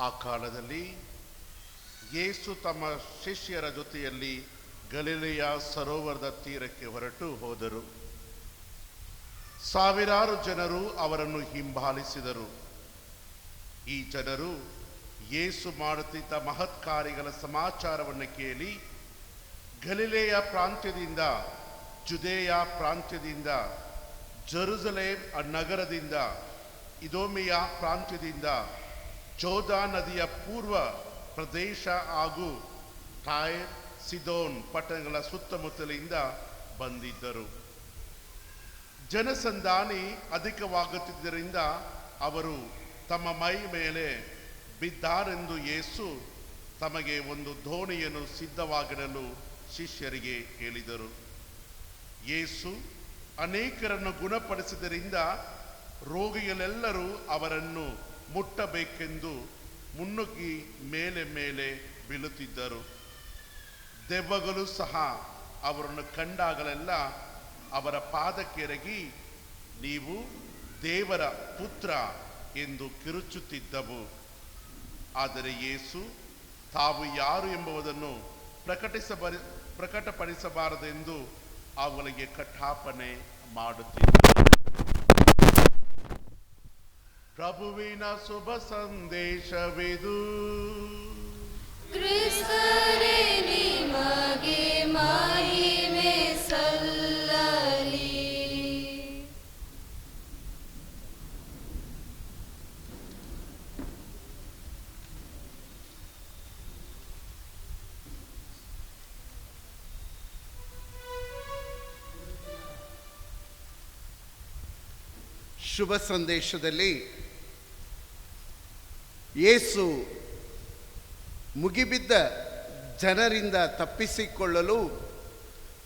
ಆ ಕಾಲದಲ್ಲಿ ಯೇಸು ತಮ್ಮ ಶಿಷ್ಯರ ಜೊತೆಯಲ್ಲಿ ಗಲಿಲೆಯ ಸರೋವರದ ತೀರಕ್ಕೆ ಹೊರಟು ಹೋದರು. ಸಾವಿರಾರು ಜನರು ಅವರನ್ನು ಹಿಂಬಾಲಿಸಿದರು. ಈ ಜನರು ಯೇಸು ಮಾಡುತ್ತಿದ್ದ ಮಹತ್ ಕಾರ್ಯಗಳ ಸಮಾಚಾರವನ್ನು ಕೇಳಿ ಗಲಿಲೆಯ ಪ್ರಾಂತ್ಯದಿಂದ, ಜುದೇಯ ಪ್ರಾಂತ್ಯದಿಂದ, ಜೆರುಸಲೇಮ್ ನಗರದಿಂದ, ಇದೋಮಿಯ ಪ್ರಾಂತ್ಯದಿಂದ, ಜೋರ್ದಾ ನದಿಯ ಪೂರ್ವ ಪ್ರದೇಶ ಹಾಗೂ ಟೈರ್, ಸಿದೋನ್ ಪಟ್ಟಣಗಳ ಸುತ್ತಮುತ್ತಲಿಂದ ಬಂದಿದ್ದರು. ಜನಸಂದಾನಿ ಅಧಿಕವಾಗುತ್ತಿದ್ದರಿಂದ ಅವರು ತಮ್ಮ ಮೈ ಮೇಲೆ ಬಿದ್ದಾರೆಂದು ಯೇಸು ತಮಗೆ ಒಂದು ದೋಣಿಯನ್ನು ಸಿದ್ಧವಾಗಿಡಲು ಶಿಷ್ಯರಿಗೆ ಹೇಳಿದರು. ಯೇಸು ಅನೇಕರನ್ನು ಗುಣಪಡಿಸಿದ್ದರಿಂದ ರೋಗಿಗಳೆಲ್ಲರೂ ಅವರನ್ನು ಮುಟ್ಟಬೇಕೆಂದು ಮುನ್ನುಗ್ಗಿ ಮೇಲೆ ಮೇಲೆ ಬೀಳುತ್ತಿದ್ದರು. ದೆವ್ವಗಳು ಸಹ ಅವರನ್ನು ಕಂಡಾಗಲೆಲ್ಲ ಅವರ ಪಾದಕ್ಕೆರಗಿ, ನೀವು ದೇವರ ಪುತ್ರ ಎಂದು ಕಿರುಚುತ್ತಿದ್ದವು. ಆದರೆ ಯೇಸು ತಾವು ಯಾರು ಎಂಬುದನ್ನು ಪ್ರಕಟಪಡಿಸಬಾರದೆಂದು ಅವುಗಳಿಗೆ ಕಟ್ಟಾಪಣೆ ಮಾಡುತ್ತಿದ್ದರು. ಪ್ರಭುವಿನ ಶುಭ ಸಂದೇಶವಿದು. ಕ್ರಿಸ್ತರೇ ನಿಮಗೆ ಮಹಿಮೆ ಸಲ್ಲಲಿ. ಶುಭ ಸಂದೇಶದಲ್ಲಿ ಯೇಸು ಮುಗಿಬಿದ್ದ ಜನರಿಂದ ತಪ್ಪಿಸಿಕೊಳ್ಳಲು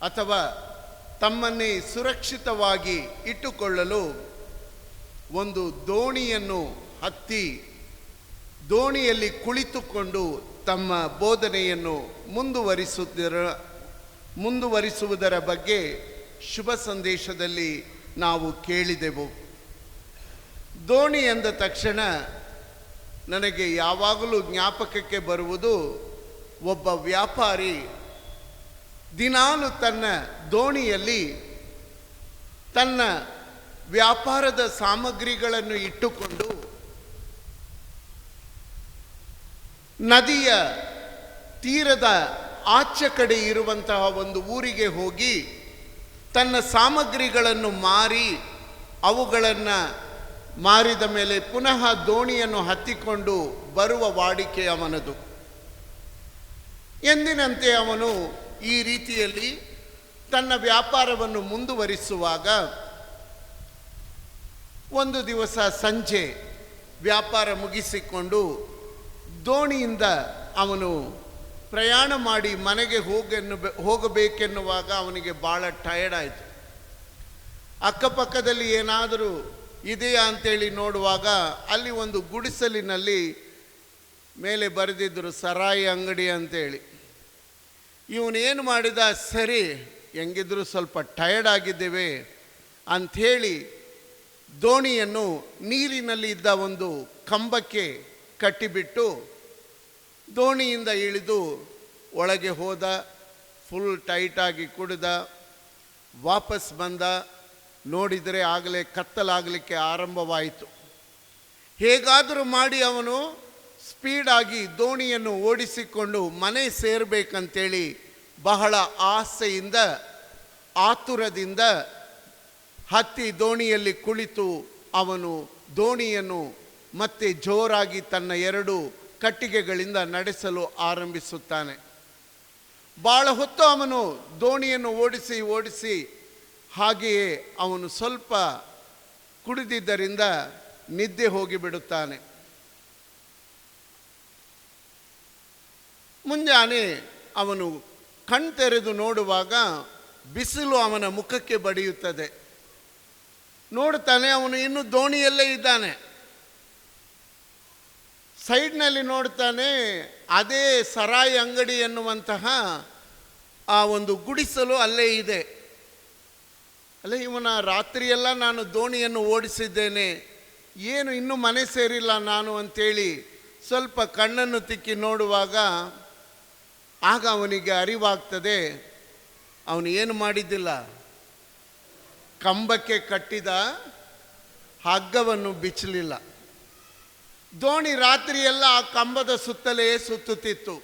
ಅಥವಾ ತಮ್ಮನ್ನೇ ಸುರಕ್ಷಿತವಾಗಿ ಇಟ್ಟುಕೊಳ್ಳಲು ಒಂದು ದೋಣಿಯನ್ನು ಹತ್ತಿ ದೋಣಿಯಲ್ಲಿ ಕುಳಿತುಕೊಂಡು ತಮ್ಮ ಬೋಧನೆಯನ್ನು ಮುಂದುವರಿಸುವುದರ ಬಗ್ಗೆ ಶುಭ ಸಂದೇಶದಲ್ಲಿ ನಾವು ಕೇಳಿದೆವು. ದೋಣಿ ಎಂದ ತಕ್ಷಣ ನನಗೆ ಯಾವಾಗಲೂ ಜ್ಞಾಪಕಕ್ಕೆ ಬರುವುದು, ಒಬ್ಬ ವ್ಯಾಪಾರಿ ದಿನಾಲು ತನ್ನ ದೋಣಿಯಲ್ಲಿ ತನ್ನ ವ್ಯಾಪಾರದ ಸಾಮಗ್ರಿಗಳನ್ನು ಇಟ್ಟುಕೊಂಡು ನದಿಯ ತೀರದ ಆಚೆ ಕಡೆ ಇರುವಂತಹ ಒಂದು ಊರಿಗೆ ಹೋಗಿ ತನ್ನ ಸಾಮಗ್ರಿಗಳನ್ನು ಮಾರಿ ಅವುಗಳನ್ನು ಮಾರಿದ ಮೇಲೆ ಪುನಃ ದೋಣಿಯನ್ನು ಹತ್ತಿಕೊಂಡು ಬರುವ ವಾಡಿಕೆ ಅವನದು. ಎಂದಿನಂತೆ ಅವನು ಈ ರೀತಿಯಲ್ಲಿ ತನ್ನ ವ್ಯಾಪಾರವನ್ನು ಮುಂದುವರಿಸುವಾಗ ಒಂದು ದಿವಸ ಸಂಜೆ ವ್ಯಾಪಾರ ಮುಗಿಸಿಕೊಂಡು ದೋಣಿಯಿಂದ ಅವನು ಪ್ರಯಾಣ ಮಾಡಿ ಮನೆಗೆ ಹೋಗಬೇಕೆನ್ನುವಾಗ ಅವನಿಗೆ ಭಾಳ ಟಯರ್ಡ್ ಆಯಿತು. ಅಕ್ಕಪಕ್ಕದಲ್ಲಿ ಏನಾದರೂ ಇದೆಯಾ ಅಂತೇಳಿ ನೋಡುವಾಗ ಅಲ್ಲಿ ಒಂದು ಗುಡಿಸಲಿನಲ್ಲಿ ಮೇಲೆ ಬರೆದಿದ್ದರು ಸರಾಯಿ ಅಂಗಡಿ ಅಂತೇಳಿ. ಇವನೇನು ಮಾಡಿದ, ಸರಿ ಹೆಂಗಿದ್ರು ಸ್ವಲ್ಪ ಟಯರ್ಡ್ ಆಗಿದ್ದೇವೆ ಅಂಥೇಳಿ ದೋಣಿಯನ್ನು ನೀರಿನಲ್ಲಿ ಇದ್ದ ಒಂದು ಕಂಬಕ್ಕೆ ಕಟ್ಟಿಬಿಟ್ಟು ದೋಣಿಯಿಂದ ಇಳಿದು ಒಳಗೆ ಹೋದ. ಫುಲ್ ಟೈಟಾಗಿ ಕುಡಿದ. ವಾಪಸ್ ಬಂದ. ನೋಡಿದರೆ ಆಗಲೇ ಕತ್ತಲಾಗಲಿಕ್ಕೆ ಆರಂಭವಾಯಿತು. ಹೇಗಾದರೂ ಮಾಡಿ ಅವನು ಸ್ಪೀಡಾಗಿ ದೋಣಿಯನ್ನು ಓಡಿಸಿಕೊಂಡು ಮನೆ ಸೇರಬೇಕಂತೇಳಿ ಬಹಳ ಆಸೆಯಿಂದ ಆತುರದಿಂದ ಹತ್ತಿ ದೋಣಿಯಲ್ಲಿ ಕುಳಿತು ಅವನು ದೋಣಿಯನ್ನು ಮತ್ತೆ ಜೋರಾಗಿ ತನ್ನ 2 ಕಟ್ಟಿಗೆಗಳಿಂದ ನಡೆಸಲು ಆರಂಭಿಸುತ್ತಾನೆ. ಭಾಳ ಹೊತ್ತು ಅವನು ದೋಣಿಯನ್ನು ಓಡಿಸಿ ಹಾಗೆಯೇ ಅವನು ಸ್ವಲ್ಪ ಕುಡಿದಿದ್ದರಿಂದ ನಿದ್ದೆ ಹೋಗಿಬಿಡುತ್ತಾನೆ. ಮುಂಜಾನೆ ಅವನು ಕಣ್ತೆರೆದು ನೋಡುವಾಗ ಬಿಸಿಲು ಅವನ ಮುಖಕ್ಕೆ ಬಡಿಯುತ್ತದೆ. ನೋಡ್ತಾನೆ, ಅವನು ಇನ್ನೂ ದೋಣಿಯಲ್ಲೇ ಇದ್ದಾನೆ. ಸೈಡ್ನಲ್ಲಿ ನೋಡ್ತಾನೆ, ಅದೇ ಸರಾಯಿ ಅಂಗಡಿ ಎನ್ನುವಂತಹ ಆ ಒಂದು ಗುಡಿಸಲು ಅಲ್ಲೇ ಇದೆ. ಅಲ್ಲ, ಇವನ ರಾತ್ರಿಯೆಲ್ಲ ನಾನು ದೋಣಿಯನ್ನು ಓಡಿಸಿದ್ದೇನೆ, ಏನು ಇನ್ನೂ ಮನೆ ಸೇರಿಲ್ಲ ನಾನು ಅಂತೇಳಿ ಸ್ವಲ್ಪ ಕಣ್ಣನ್ನು ತಿಕ್ಕಿ ನೋಡುವಾಗ ಆಗ ಅವನಿಗೆ ಅರಿವಾಗ್ತದೆ, ಅವನು ಏನು ಮಾಡಿದ್ದಿಲ್ಲ, ಕಂಬಕ್ಕೆ ಕಟ್ಟಿದ ಹಗ್ಗವನ್ನು ಬಿಚ್ಚಲಿಲ್ಲ. ದೋಣಿ ರಾತ್ರಿಯೆಲ್ಲ ಆ ಕಂಬದ ಸುತ್ತಲೇ ಸುತ್ತುತ್ತಿತ್ತು.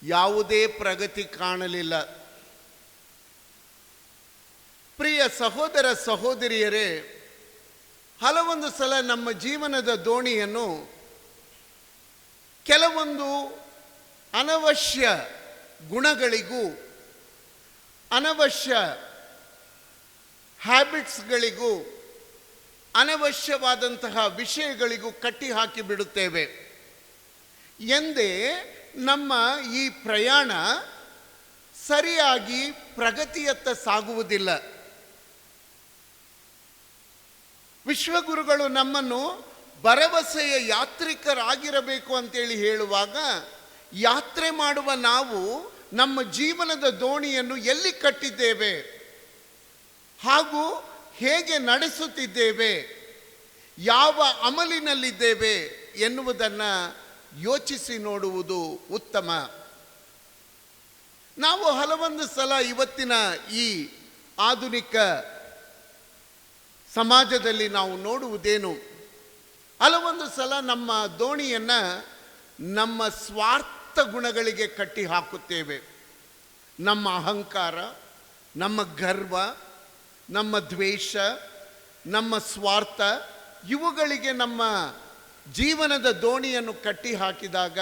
ಯಾವುದೇ ಪ್ರಗತಿ ಕಾಣಲಿಲ್ಲ. ಪ್ರಿಯ ಸಹೋದರ ಸಹೋದರಿಯರೇ, ಹಲವೊಂದು ಸಲ ನಮ್ಮ ಜೀವನದ ದೋಣಿಯನ್ನು ಕೆಲವೊಂದು ಅನವಶ್ಯ ಗುಣಗಳಿಗೂ ಅನವಶ್ಯ ಹ್ಯಾಬಿಟ್ಸ್ಗಳಿಗೂ ಅನವಶ್ಯವಾದಂತಹ ವಿಷಯಗಳಿಗೂ ಕಟ್ಟಿ ಹಾಕಿ ಬಿಡುತ್ತೇವೆ. ಎಂದೇ ನಮ್ಮ ಈ ಪ್ರಯಾಣ ಸರಿಯಾಗಿ ಪ್ರಗತಿಯತ್ತ ಸಾಗುವುದಿಲ್ಲ. ವಿಶ್ವಗುರುಗಳು ನಮ್ಮನ್ನು ಭರವಸೆಯ ಯಾತ್ರಿಕರಾಗಿರಬೇಕು ಅಂತೇಳಿ ಹೇಳುವಾಗ, ಯಾತ್ರೆ ಮಾಡುವ ನಾವು ನಮ್ಮ ಜೀವನದ ದೋಣಿಯನ್ನು ಎಲ್ಲಿ ಕಟ್ಟಿದ್ದೇವೆ ಹಾಗೂ ಹೇಗೆ ನಡೆಸುತ್ತಿದ್ದೇವೆ, ಯಾವ ಅಮಲಿನಲ್ಲಿದ್ದೇವೆ ಎನ್ನುವುದನ್ನು ಯೋಚಿಸಿ ನೋಡುವುದು ಉತ್ತಮ. ನಾವು ಹಲವೊಂದು ಸಲ ಇವತ್ತಿನ ಈ ಆಧುನಿಕ ಸಮಾಜದಲ್ಲಿ ನಾವು ನೋಡುವುದೇನು, ಹಲವೊಂದು ಸಲ ನಮ್ಮ ದೋಣಿಯನ್ನು ನಮ್ಮ ಸ್ವಾರ್ಥ ಗುಣಗಳಿಗೆ ಕಟ್ಟಿ ಹಾಕುತ್ತೇವೆ. ನಮ್ಮ ಅಹಂಕಾರ, ನಮ್ಮ ಗರ್ವ, ನಮ್ಮ ದ್ವೇಷ, ನಮ್ಮ ಸ್ವಾರ್ಥ, ಇವುಗಳಿಗೆ ನಮ್ಮ ಜೀವನದ ದೋಣಿಯನ್ನು ಕಟ್ಟಿ ಹಾಕಿದಾಗ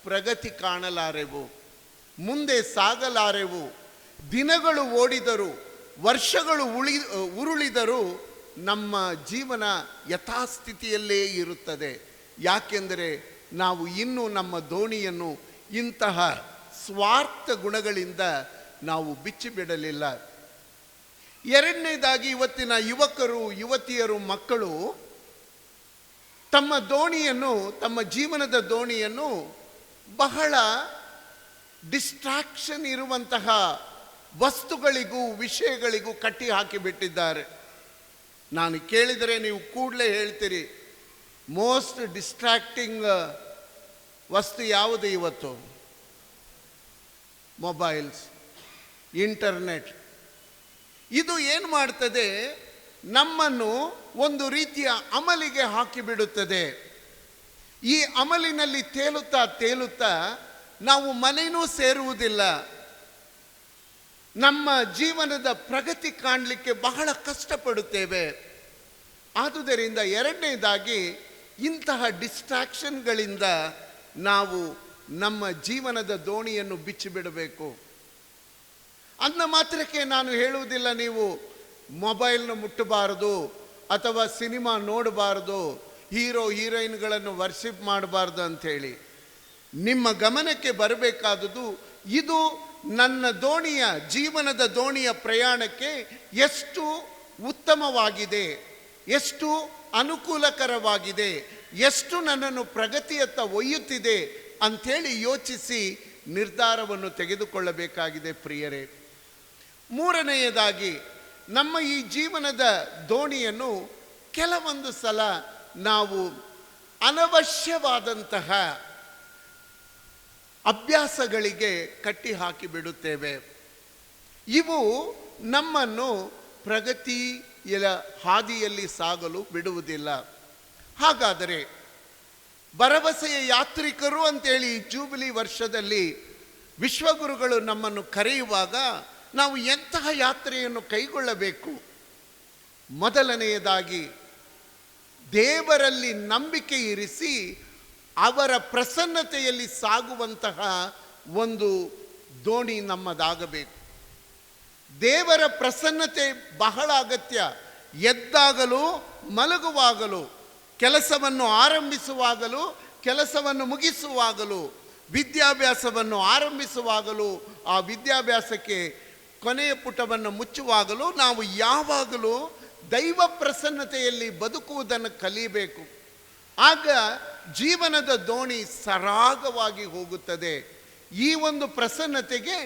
ಪ್ರಗತಿ ಕಾಣಲಾರೆವು, ಮುಂದೆ ಸಾಗಲಾರೆವು. ದಿನಗಳು ಓಡಿದರು, ವರ್ಷಗಳು ಉರುಳಿದರೂ ನಮ್ಮ ಜೀವನ ಯಥಾಸ್ಥಿತಿಯಲ್ಲೇ ಇರುತ್ತದೆ. ಯಾಕೆಂದರೆ ನಾವು ಇನ್ನೂ ನಮ್ಮ ದೋಣಿಯನ್ನು ಇಂತಹ ಸ್ವಾರ್ಥ ಗುಣಗಳಿಂದ ನಾವು ಬಿಚ್ಚಿಬಿಡಲಿಲ್ಲ. ಎರಡನೇದಾಗಿ, ಇವತ್ತಿನ ಯುವಕರು, ಯುವತಿಯರು, ಮಕ್ಕಳು ತಮ್ಮ ದೋಣಿಯನ್ನು, ತಮ್ಮ ಜೀವನದ ದೋಣಿಯನ್ನು ಬಹಳ ಡಿಸ್ಟ್ರಾಕ್ಷನ್ ಇರುವಂತಹ ವಸ್ತುಗಳಿಗೂ ವಿಷಯಗಳಿಗೂ ಕಟ್ಟಿ ಹಾಕಿಬಿಟ್ಟಿದ್ದಾರೆ. ನಾನು ಕೇಳಿದರೆ ನೀವು ಕೂಡಲೇ ಹೇಳ್ತೀರಿ, ಮೋಸ್ಟ್ ಡಿಸ್ಟ್ರಾಕ್ಟಿಂಗ್ ವಸ್ತು ಯಾವುದು ಇವತ್ತು? Mobiles, internet. ಇದು ಏನು ಮಾಡ್ತದೆ, ನಮ್ಮನ್ನು ಒಂದು ರೀತಿಯ ಅಮಲಿಗೆ ಹಾಕಿಬಿಡುತ್ತದೆ. ಈ ಅಮಲಿನಲ್ಲಿ ತೇಲುತ್ತಾ ತೇಲುತ್ತಾ ನಾವು ಮನೆಯೂ ಸೇರುವುದಿಲ್ಲ. ನಮ್ಮ ಜೀವನದ ಪ್ರಗತಿ ಕಾಣಲಿಕ್ಕೆ ಬಹಳ ಕಷ್ಟಪಡುತ್ತೇವೆ. ಆದುದರಿಂದ ಎರಡನೇದಾಗಿ, ಇಂತಹ ಡಿಸ್ಟ್ರಾಕ್ಷನ್ಗಳಿಂದ ನಾವು ನಮ್ಮ ಜೀವನದ ದೋಣಿಯನ್ನು ಬಿಚ್ಚಿಬಿಡಬೇಕು. ಅಂದ ಮಾತ್ರಕ್ಕೆ ನಾನು ಹೇಳುವುದಿಲ್ಲ ನೀವು ಮೊಬೈಲ್ನ ಮುಟ್ಟಬಾರದು ಅಥವಾ ಸಿನಿಮಾ ನೋಡಬಾರದು, ಹೀರೋ ಹೀರೋಯಿನ್ಗಳನ್ನು ವರ್ಷಿಪ್ ಮಾಡಬಾರ್ದು ಅಂಥೇಳಿ. ನಿಮ್ಮ ಗಮನಕ್ಕೆ ಬರಬೇಕಾದುದು, ಇದು ನನ್ನ ದೋಣಿಯ, ಜೀವನದ ದೋಣಿಯ ಪ್ರಯಾಣಕ್ಕೆ ಎಷ್ಟು ಉತ್ತಮವಾಗಿದೆ, ಎಷ್ಟು ಅನುಕೂಲಕರವಾಗಿದೆ, ಎಷ್ಟು ನನ್ನನ್ನು ಪ್ರಗತಿಯತ್ತ ಒಯ್ಯುತ್ತಿದೆ ಅಂಥೇಳಿ ಯೋಚಿಸಿ ನಿರ್ಧಾರವನ್ನು ತೆಗೆದುಕೊಳ್ಳಬೇಕಾಗಿದೆ ಪ್ರಿಯರೇ. ಮೂರನೆಯದಾಗಿ, ನಮ್ಮ ಈ ಜೀವನದ ದೋಣಿಯನ್ನು ಕೆಲವೊಂದು ಸಲ ನಾವು ಅನವಶ್ಯವಾದಂತಹ ಅಭ್ಯಾಸಗಳಿಗೆ ಕಟ್ಟಿ ಹಾಕಿಬಿಡುತ್ತೇವೆ. ಇವು ನಮ್ಮನ್ನು ಪ್ರಗತಿಯ ಹಾದಿಯಲ್ಲಿ ಸಾಗಲು ಬಿಡುವುದಿಲ್ಲ. ಹಾಗಾದರೆ ಭರವಸೆಯ ಯಾತ್ರಿಕರು ಅಂತೇಳಿ ಜೂಬಿಲಿ ವರ್ಷದಲ್ಲಿ ವಿಶ್ವಗುರುಗಳು ನಮ್ಮನ್ನು ಕರೆಯುವಾಗ ನಾವು ಎಂತಹ ಯಾತ್ರೆಯನ್ನು ಕೈಗೊಳ್ಳಬೇಕು? ಮೊದಲನೆಯದಾಗಿ, ದೇವರಲ್ಲಿ ನಂಬಿಕೆ ಇರಿಸಿ ಅವರ ಪ್ರಸನ್ನತೆಯಲ್ಲಿ ಸಾಗುವಂತಹ ಒಂದು ದೋಣಿ ನಮ್ಮದಾಗಬೇಕು. ದೇವರ ಪ್ರಸನ್ನತೆ ಬಹಳ ಅಗತ್ಯ. ಎದ್ದಾಗಲೂ ಮಲಗುವಾಗಲೂ, ಕೆಲಸವನ್ನು ಆರಂಭಿಸುವಾಗಲೂ ಕೆಲಸವನ್ನು ಮುಗಿಸುವಾಗಲೂ, ವಿದ್ಯಾಭ್ಯಾಸವನ್ನು ಆರಂಭಿಸುವಾಗಲೂ ಆ ವಿದ್ಯಾಭ್ಯಾಸಕ್ಕೆ ಕೊನೆಯ ಪುಟವನ್ನು ಮುಚ್ಚುವಾಗಲೂ ನಾವು ಯಾವಾಗಲೂ ದೈವ ಪ್ರಸನ್ನತೆಯಲ್ಲಿ ಬದುಕುವುದನ್ನು ಕಲಿಯಬೇಕು. ಆಗ ಜೀವನದ ದೋಣಿ ಸರಾಗವಾಗಿ ಹೋಗುತ್ತದೆ. ಈ ಒಂದು ಪ್ರಸನ್ನತೆಗೆ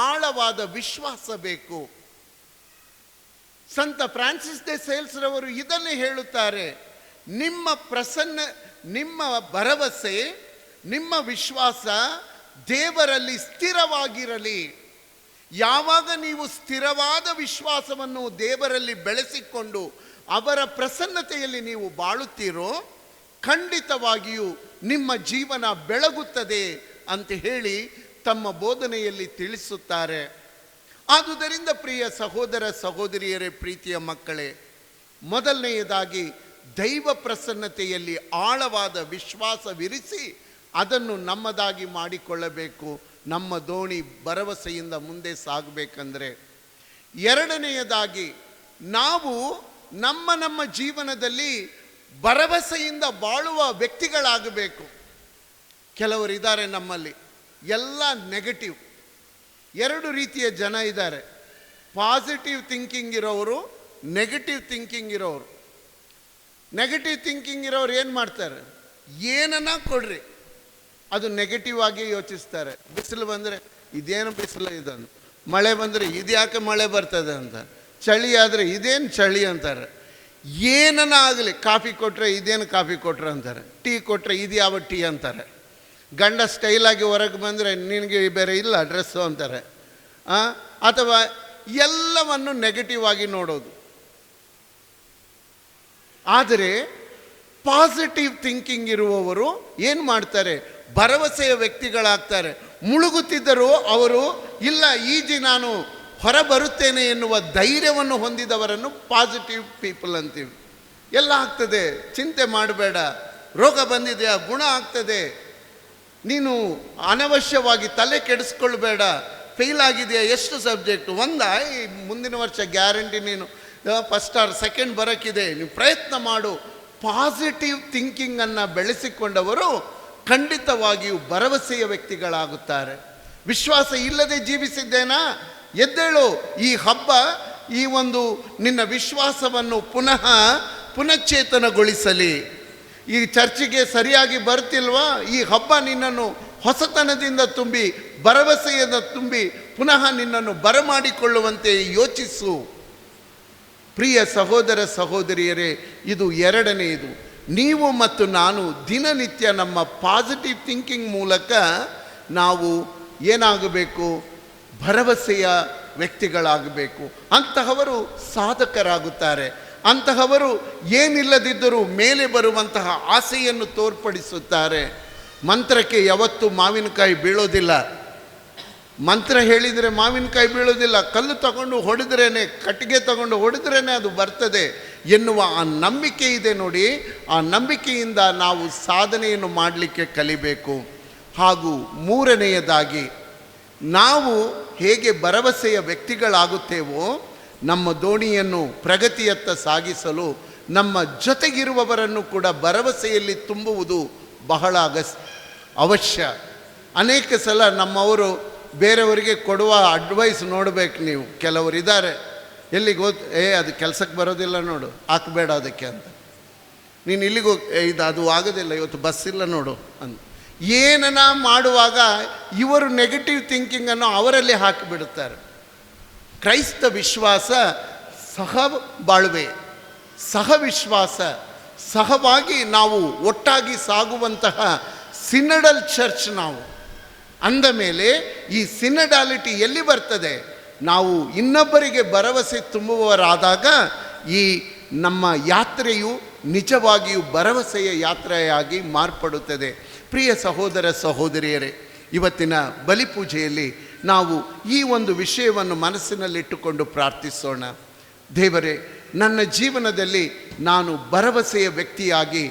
ಆಳವಾದ ವಿಶ್ವಾಸ ಬೇಕು. ಸಂತ ಫ್ರಾನ್ಸಿಸ್ ಡೆ ಸೇಲ್ಸ್ ರವರು ಇದನ್ನೇ ಹೇಳುತ್ತಾರೆ, ನಿಮ್ಮ ಭರವಸೆ, ನಿಮ್ಮ ವಿಶ್ವಾಸ ದೇವರಲ್ಲಿ ಸ್ಥಿರವಾಗಿರಲಿ. ಯಾವಾಗ ನೀವು ಸ್ಥಿರವಾದ ವಿಶ್ವಾಸವನ್ನು ದೇವರಲ್ಲಿ ಬೆಳೆಸಿಕೊಂಡು ಅವರ ಪ್ರಸನ್ನತೆಯಲ್ಲಿ ನೀವು ಬಾಳುತ್ತೀರೋ, ಖಂಡಿತವಾಗಿಯೂ ನಿಮ್ಮ ಜೀವನ ಬೆಳಗುತ್ತದೆ ಅಂತ ಹೇಳಿ ತಮ್ಮ ಬೋಧನೆಯಲ್ಲಿ ತಿಳಿಸುತ್ತಾರೆ. ಆದುದರಿಂದ ಪ್ರಿಯ ಸಹೋದರ ಸಹೋದರಿಯರೇ, ಪ್ರೀತಿಯ ಮಕ್ಕಳೇ, ಮೊದಲನೆಯದಾಗಿ ದೈವ ಪ್ರಸನ್ನತೆಯಲ್ಲಿ ಆಳವಾದ ವಿಶ್ವಾಸವಿರಿಸಿ ಅದನ್ನು ನಮ್ಮದಾಗಿ ಮಾಡಿಕೊಳ್ಳಬೇಕು. ನಮ್ಮ ದೋಣಿ ಭರವಸೆಯಿಂದ ಮುಂದೆ ಸಾಗಬೇಕಂದ್ರೆ. ಎರಡನೆಯದಾಗಿ ನಾವು ನಮ್ಮ ಜೀವನದಲ್ಲಿ ಭರವಸೆಯಿಂದ ಬಾಳುವ ವ್ಯಕ್ತಿಗಳಾಗಬೇಕು. ಕೆಲವರಿದ್ದಾರೆ ನಮ್ಮಲ್ಲಿ ಎಲ್ಲ ನೆಗೆಟಿವ್. ಎರಡು ರೀತಿಯ ಜನ ಇದ್ದಾರೆ, ಪಾಸಿಟಿವ್ ಥಿಂಕಿಂಗ್ ಇರೋರು, ನೆಗೆಟಿವ್ ಥಿಂಕಿಂಗ್ ಇರೋರು. ನೆಗೆಟಿವ್ ಥಿಂಕಿಂಗ್ ಇರೋರು ಏನು ಮಾಡ್ತಾರೆ, ಏನನ್ನ ಕೊಡ್ರಿ ಅದು ನೆಗೆಟಿವ್ ಆಗಿ ಯೋಚಿಸ್ತಾರೆ. ಬಿಸಿಲು ಬಂದರೆ ಇದೇನು ಬಿಸಿಲು ಇದನ್ನು, ಮಳೆ ಬಂದರೆ ಇದ್ಯಾಕೆ ಮಳೆ ಬರ್ತದೆ ಅಂತ, ಚಳಿ ಆದರೆ ಇದೇನು ಚಳಿ ಅಂತಾರೆ. ಏನನ್ನ ಆಗಲಿ, ಕಾಫಿ ಕೊಟ್ಟರೆ ಇದೇನು ಕಾಫಿ ಕೊಟ್ರೆ ಅಂತಾರೆ, ಟೀ ಕೊಟ್ಟರೆ ಇದು ಯಾವ ಟೀ ಅಂತಾರೆ. ಗಂಡ ಸ್ಟೈಲಾಗಿ ಹೊರಗೆ ಬಂದರೆ ನಿನಗೆ ಬೇರೆ ಇಲ್ಲ ಡ್ರೆಸ್ಸು ಅಂತಾರೆ. ಅಥವಾ ಎಲ್ಲವನ್ನು ನೆಗೆಟಿವ್ ಆಗಿ ನೋಡೋದು. ಆದರೆ ಪಾಸಿಟಿವ್ ಥಿಂಕಿಂಗ್ ಇರುವವರು ಏನು ಮಾಡ್ತಾರೆ, ಭರವಸೆಯ ವ್ಯಕ್ತಿಗಳಾಗ್ತಾರೆ. ಮುಳುಗುತ್ತಿದ್ದರೂ ಅವರು ಇಲ್ಲ, ಈಜಿ ನಾನು ಹೊರ ಬರುತ್ತೇನೆ ಎನ್ನುವ ಧೈರ್ಯವನ್ನು ಹೊಂದಿದವರನ್ನು ಪಾಸಿಟಿವ್ ಪೀಪಲ್ ಅಂತೀವಿ. ಎಲ್ಲ ಆಗ್ತದೆ, ಚಿಂತೆ ಮಾಡಬೇಡ, ರೋಗ ಬಂದಿದೆಯಾ ಗುಣ ಆಗ್ತದೆ, ನೀನು ಅನವಶ್ಯವಾಗಿ ತಲೆ ಕೆಡಿಸ್ಕೊಳ್ಬೇಡ, ಫೇಲ್ ಆಗಿದೆಯಾ ಎಷ್ಟು ಸಬ್ಜೆಕ್ಟು ಈ ಮುಂದಿನ ವರ್ಷ ಗ್ಯಾರಂಟಿ ನೀನು ಫಸ್ಟ್ ಆರ್ ಸೆಕೆಂಡ್ ಬರೋಕ್ಕಿದೆ, ನೀವು ಪ್ರಯತ್ನ ಮಾಡು. ಪಾಸಿಟಿವ್ ಥಿಂಕಿಂಗನ್ನು ಬೆಳೆಸಿಕೊಂಡವರು ಖಂಡಿತವಾಗಿಯೂ ಭರವಸೆಯ ವ್ಯಕ್ತಿಗಳಾಗುತ್ತಾರೆ. ವಿಶ್ವಾಸ ಇಲ್ಲದೆ ಜೀವಿಸಿದ್ದೇನಾ, ಎದ್ದೇಳು. ಈ ಹಬ್ಬ ಈ ಒಂದು ನಿನ್ನ ವಿಶ್ವಾಸವನ್ನು ಪುನಶ್ಚೇತನಗೊಳಿಸಲಿ. ಈ ಚರ್ಚಿಗೆ ಸರಿಯಾಗಿ ಬರ್ತಿಲ್ವಾ, ಈ ಹಬ್ಬ ನಿನ್ನನ್ನು ಹೊಸತನದಿಂದ ತುಂಬಿ ಭರವಸೆಯಿಂದ ತುಂಬಿ ಪುನಃ ನಿನ್ನನ್ನು ಬರಮಾಡಿಕೊಳ್ಳುವಂತೆ ಯೋಚಿಸು. ಪ್ರಿಯ ಸಹೋದರ ಸಹೋದರಿಯರೇ, ಇದು ಎರಡನೆಯದು. ನೀವು ಮತ್ತು ನಾನು ದಿನನಿತ್ಯ ನಮ್ಮ ಪಾಸಿಟಿವ್ ಥಿಂಕಿಂಗ್ ಮೂಲಕ ನಾವು ಏನಾಗಬೇಕು, ಭರವಸೆಯ ವ್ಯಕ್ತಿಗಳಾಗಬೇಕು. ಅಂತಹವರು ಸಾಧಕರಾಗುತ್ತಾರೆ. ಅಂತಹವರು ಏನಿಲ್ಲದಿದ್ದರೂ ಮೇಲೆ ಬರುವಂತಹ ಆಸೆಯನ್ನು ತೋರ್ಪಡಿಸುತ್ತಾರೆ. ಮಂತ್ರಕ್ಕೆ ಯಾವತ್ತೂ ಮಾವಿನಕಾಯಿ ಬೀಳೋದಿಲ್ಲ. ಮಂತ್ರ ಹೇಳಿದರೆ ಮಾವಿನಕಾಯಿ ಬೀಳೋದಿಲ್ಲ. ಕಲ್ಲು ತಗೊಂಡು ಹೊಡೆದ್ರೇ, ಕಟ್ಟಿಗೆ ತಗೊಂಡು ಹೊಡೆದ್ರೇ ಅದು ಬರ್ತದೆ ಎನ್ನುವ ಆ ನಂಬಿಕೆ ಇದೆ ನೋಡಿ. ಆ ನಂಬಿಕೆಯಿಂದ ನಾವು ಸಾಧನೆಯನ್ನು ಮಾಡಲಿಕ್ಕೆ ಕಲಿಬೇಕು. ಹಾಗೂ ಮೂರನೆಯದಾಗಿ, ನಾವು ಹೇಗೆ ಭರವಸೆಯ ವ್ಯಕ್ತಿಗಳಾಗುತ್ತೇವೋ, ನಮ್ಮ ದೋಣಿಯನ್ನು ಪ್ರಗತಿಯತ್ತ ಸಾಗಿಸಲು ನಮ್ಮ ಜೊತೆಗಿರುವವರನ್ನು ಕೂಡ ಭರವಸೆಯಲ್ಲಿ ತುಂಬುವುದು ಬಹಳ ಅವಶ್ಯ. ಅನೇಕ ಸಲ ನಮ್ಮವರು ಬೇರೆಯವರಿಗೆ ಕೊಡುವ ಅಡ್ವೈಸ್ ನೋಡಬೇಕು ನೀವು. ಕೆಲವರಿದ್ದಾರೆ, ಎಲ್ಲಿಗೆ ಅದು ಕೆಲಸಕ್ಕೆ ಬರೋದಿಲ್ಲ ನೋಡು, ಹಾಕಬೇಡ ಅದಕ್ಕೆ ಅಂತ. ನೀನು ಇಲ್ಲಿಗೆ ಹೋಗಿ ಅದು ಆಗೋದಿಲ್ಲ, ಇವತ್ತು ಬಸ್ ಇಲ್ಲ ನೋಡು ಅಂತ ಏನನ ಮಾಡುವಾಗ ಇವರು ನೆಗೆಟಿವ್ ಥಿಂಕಿಂಗನ್ನು ಅವರಲ್ಲಿ ಹಾಕಿಬಿಡುತ್ತಾರೆ. ಕ್ರೈಸ್ತ ವಿಶ್ವಾಸ ಸಹ ಬಾಳ್ವೆ, ಸಹ ವಿಶ್ವಾಸ, ಸಹವಾಗಿ ನಾವು ಒಟ್ಟಾಗಿ ಸಾಗುವಂತಹ ಸಿನಡಲ್ ಚರ್ಚ್ ನಾವು. ಅಂದ ಮೇಲೆ ಈ ಸಿನಡಾಲಿಟಿ ಎಲ್ಲಿ ಬರ್ತದೆ, ನಾವು ಇನ್ನೊಬ್ಬರಿಗೆ ಭರವಸೆ ತುಂಬುವವರಾದಾಗ ಈ ನಮ್ಮ ಯಾತ್ರೆಯು ನಿಜವಾಗಿಯೂ ಭರವಸೆಯ ಯಾತ್ರೆಯಾಗಿ ಮಾರ್ಪಡುತ್ತದೆ. ಪ್ರಿಯ ಸಹೋದರ ಸಹೋದರಿಯರೇ, ಇವತ್ತಿನ ಬಲಿಪೂಜೆಯಲ್ಲಿ ನಾವು ಈ ಒಂದು ವಿಷಯವನ್ನು ಮನಸ್ಸಿನಲ್ಲಿಟ್ಟುಕೊಂಡು ಪ್ರಾರ್ಥಿಸೋಣ. ದೇವರೇ, ನನ್ನ ಜೀವನದಲ್ಲಿ ನಾನು ಭರವಸೆಯ ವ್ಯಕ್ತಿಯಾಗಿ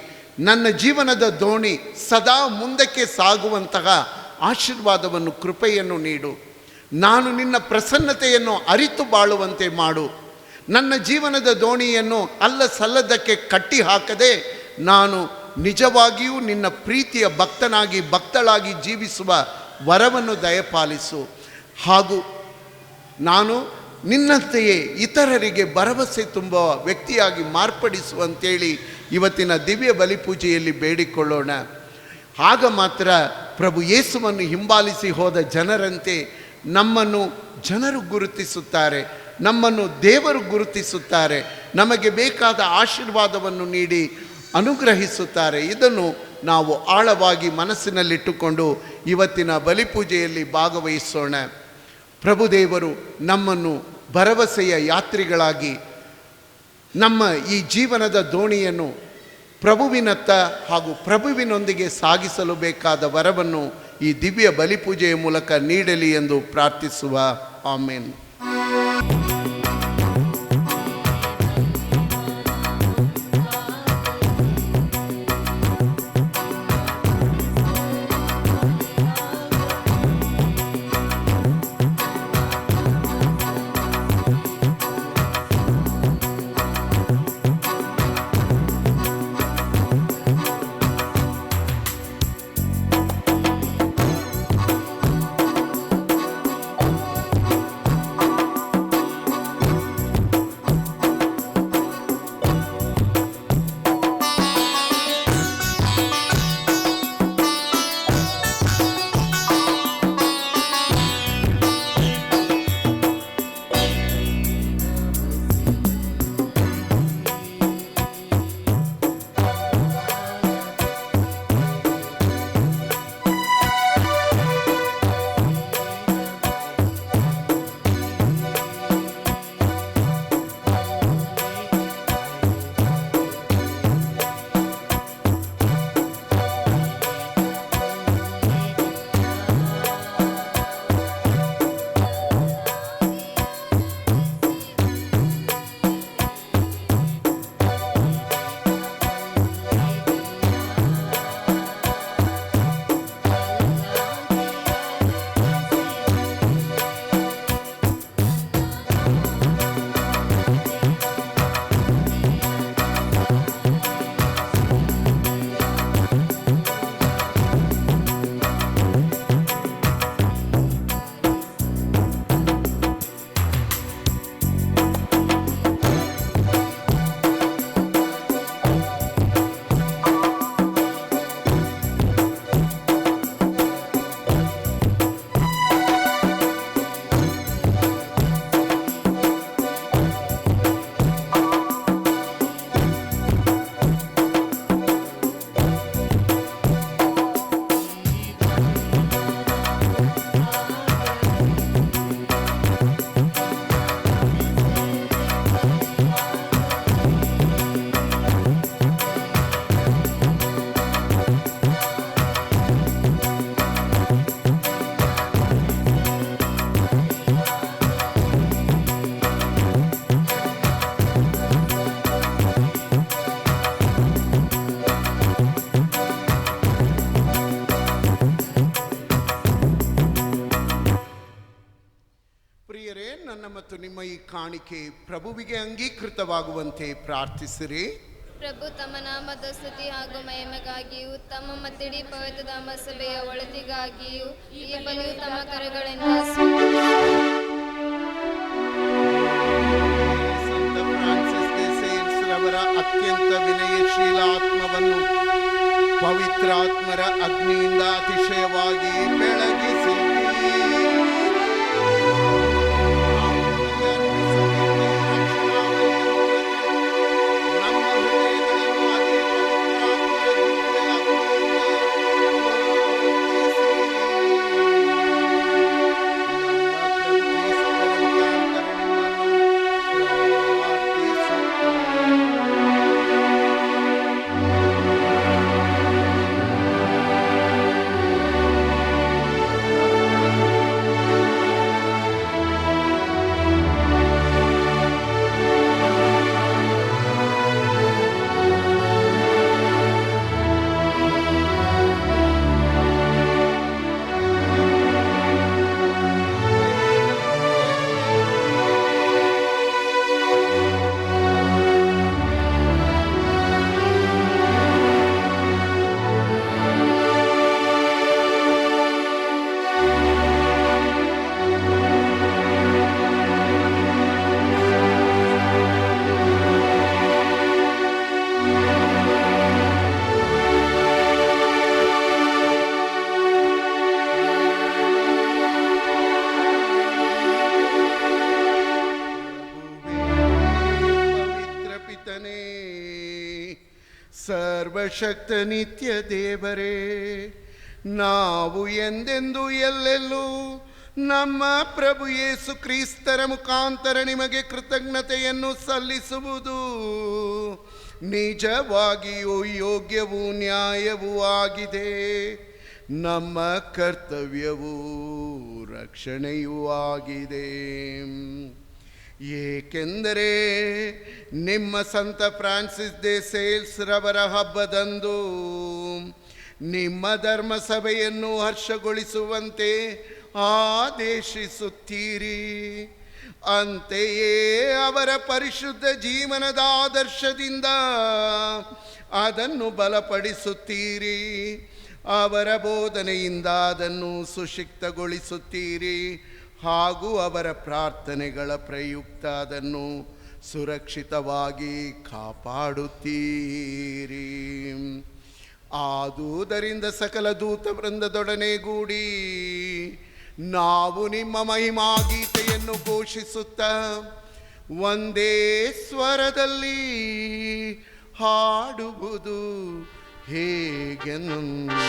ನನ್ನ ಜೀವನದ ದೋಣಿ ಸದಾ ಮುಂದಕ್ಕೆ ಸಾಗುವಂತಹ ಆಶೀರ್ವಾದವನ್ನು, ಕೃಪೆಯನ್ನು ನೀಡು. ನಾನು ನಿನ್ನ ಪ್ರಸನ್ನತೆಯನ್ನು ಅರಿತು ಬಾಳುವಂತೆ ಮಾಡು. ನನ್ನ ಜೀವನದ ದೋಣಿಯನ್ನು ಅಲ್ಲ ಸಲ್ಲದಕ್ಕೆ ಕಟ್ಟಿ ಹಾಕದೆ ನಾನು ನಿಜವಾಗಿಯೂ ನಿನ್ನ ಪ್ರೀತಿಯ ಭಕ್ತಳಾಗಿ ಜೀವಿಸುವ ವರವನ್ನು ದಯಪಾಲಿಸು. ಹಾಗೂ ನಾನು ನಿನ್ನಂತೆಯೇ ಇತರರಿಗೆ ಭರವಸೆ ತುಂಬುವ ವ್ಯಕ್ತಿಯಾಗಿ ಮಾರ್ಪಡಿಸುವಂತೇಳಿ ಇವತ್ತಿನ ದಿವ್ಯ ಬಲಿಪೂಜೆಯಲ್ಲಿ ಬೇಡಿಕೊಳ್ಳೋಣ. ಆಗ ಮಾತ್ರ ಪ್ರಭು ಯೇಸುವನ್ನು ಹಿಂಬಾಲಿಸಿ ಹೋದ ಜನರಂತೆ ನಮ್ಮನ್ನು ಜನರು ಗುರುತಿಸುತ್ತಾರೆ, ನಮ್ಮನ್ನು ದೇವರು ಗುರುತಿಸುತ್ತಾರೆ. ನಮಗೆ ಬೇಕಾದ ಆಶೀರ್ವಾದವನ್ನು ನೀಡಿ ಅನುಗ್ರಹಿಸುತ್ತಾರೆ. ಇದನ್ನು ನಾವು ಆಳವಾಗಿ ಮನಸ್ಸಿನಲ್ಲಿಟ್ಟುಕೊಂಡು ಇವತ್ತಿನ ಬಲಿಪೂಜೆಯಲ್ಲಿ ಭಾಗವಹಿಸೋಣ. ಪ್ರಭುದೇವರು ನಮ್ಮನ್ನು ಭರವಸೆಯ ಯಾತ್ರಿಗಳಾಗಿ ನಮ್ಮ ಈ ಜೀವನದ ದೋಣಿಯನ್ನು ಪ್ರಭುವಿನತ್ತ ಹಾಗೂ ಪ್ರಭುವಿನೊಂದಿಗೆ ಸಾಗಿಸಲು ಬೇಕಾದ ವರವನ್ನು ಈ ದಿವ್ಯ ಬಲಿಪೂಜೆಯ ಮೂಲಕ ನೀಡಲಿ ಎಂದು ಪ್ರಾರ್ಥಿಸುವ. ಆಮೇನ್. ಮತ್ತು ನಿಮ್ಮ ಈ ಕಾಣಿಕೆ ಪ್ರಭುವಿಗೆ ಅಂಗೀಕೃತವಾಗುವಂತೆ ಪ್ರಾರ್ಥಿಸಿರಿ. ಪ್ರಭು ತಮ್ಮ ನಾಮದ ಸ್ತುತಿ ಹಾಗೂ ಮಹಿಮೆಗಾಗಿಯೂ ತಮ್ಮ ಮತ್ತಿಡೀ ಪವಿತ್ರಧಾಮ ಸಭೆಯ ಒಳಿತಿಗಾಗಿಯೂ ಈ ಬಲಿಯು ತಮ್ಮ ಕರಗಳಿಂದ ಸಂತ ಫ್ರಾನ್ಸಿಸ್ ದೆ ಸೇಲ್ಸ್ ರವರ ಅತ್ಯಂತ ವಿನಯಶೀಲ ಆತ್ಮವನ್ನು ಪವಿತ್ರಾತ್ಮರ ಅಗ್ನಿಯಿಂದ ಅತಿಶಯವಾಗಿ ಬೆಳಗಿಸಿ ಸರ್ವಶಕ್ತ ನಿತ್ಯ ದೇವರೇ, ನಾವು ಎಂದೆಂದು ಎಲ್ಲೆಲ್ಲೂ ನಮ್ಮ ಪ್ರಭು ಯೇಸು ಕ್ರಿಸ್ತರ ಮುಖಾಂತರ ನಿಮಗೆ ಕೃತಜ್ಞತೆಯನ್ನು ಸಲ್ಲಿಸುವುದು ನಿಜವಾಗಿಯೂ ಯೋಗ್ಯವೂ ನ್ಯಾಯವೂ ಆಗಿದೆ. ನಮ್ಮ ಕರ್ತವ್ಯವೂ ರಕ್ಷಣೆಯೂ ಆಗಿದೆ. ಏಕೆಂದರೆ ನಿಮ್ಮ ಸಂತ ಫ್ರಾನ್ಸಿಸ್ ದೆ ಸೇಲ್ಸ್ ರವರ ಹಬ್ಬದಂದು ನಿಮ್ಮ ಧರ್ಮಸಭೆಯನ್ನು ಹರ್ಷಗೊಳಿಸುವಂತೆ ಆದೇಶಿಸುತ್ತೀರಿ. ಅಂತೆಯೇ ಅವರ ಪರಿಶುದ್ಧ ಜೀವನದ ಆದರ್ಶದಿಂದ ಅದನ್ನು ಬಲಪಡಿಸುತ್ತೀರಿ. ಅವರ ಬೋಧನೆಯಿಂದ ಅದನ್ನು ಸುಶಿಕ್ತಗೊಳಿಸುತ್ತೀರಿ ಹಾಗೂ ಅವರ ಪ್ರಾರ್ಥನೆಗಳ ಪ್ರಯುಕ್ತ ಅದನ್ನು ಸುರಕ್ಷಿತವಾಗಿ ಕಾಪಾಡುತ್ತೀರಿ. ಆದುದರಿಂದ ಸಕಲ ದೂತ ವೃಂದದೊಡನೆಗೂಡಿ ನಾವು ನಿಮ್ಮ ಮಹಿಮಾ ಗೀತೆಯನ್ನು ಘೋಷಿಸುತ್ತಾ ಒಂದೇ ಸ್ವರದಲ್ಲಿ ಹಾಡುವುದು ಹೇಗೆಂದರೆ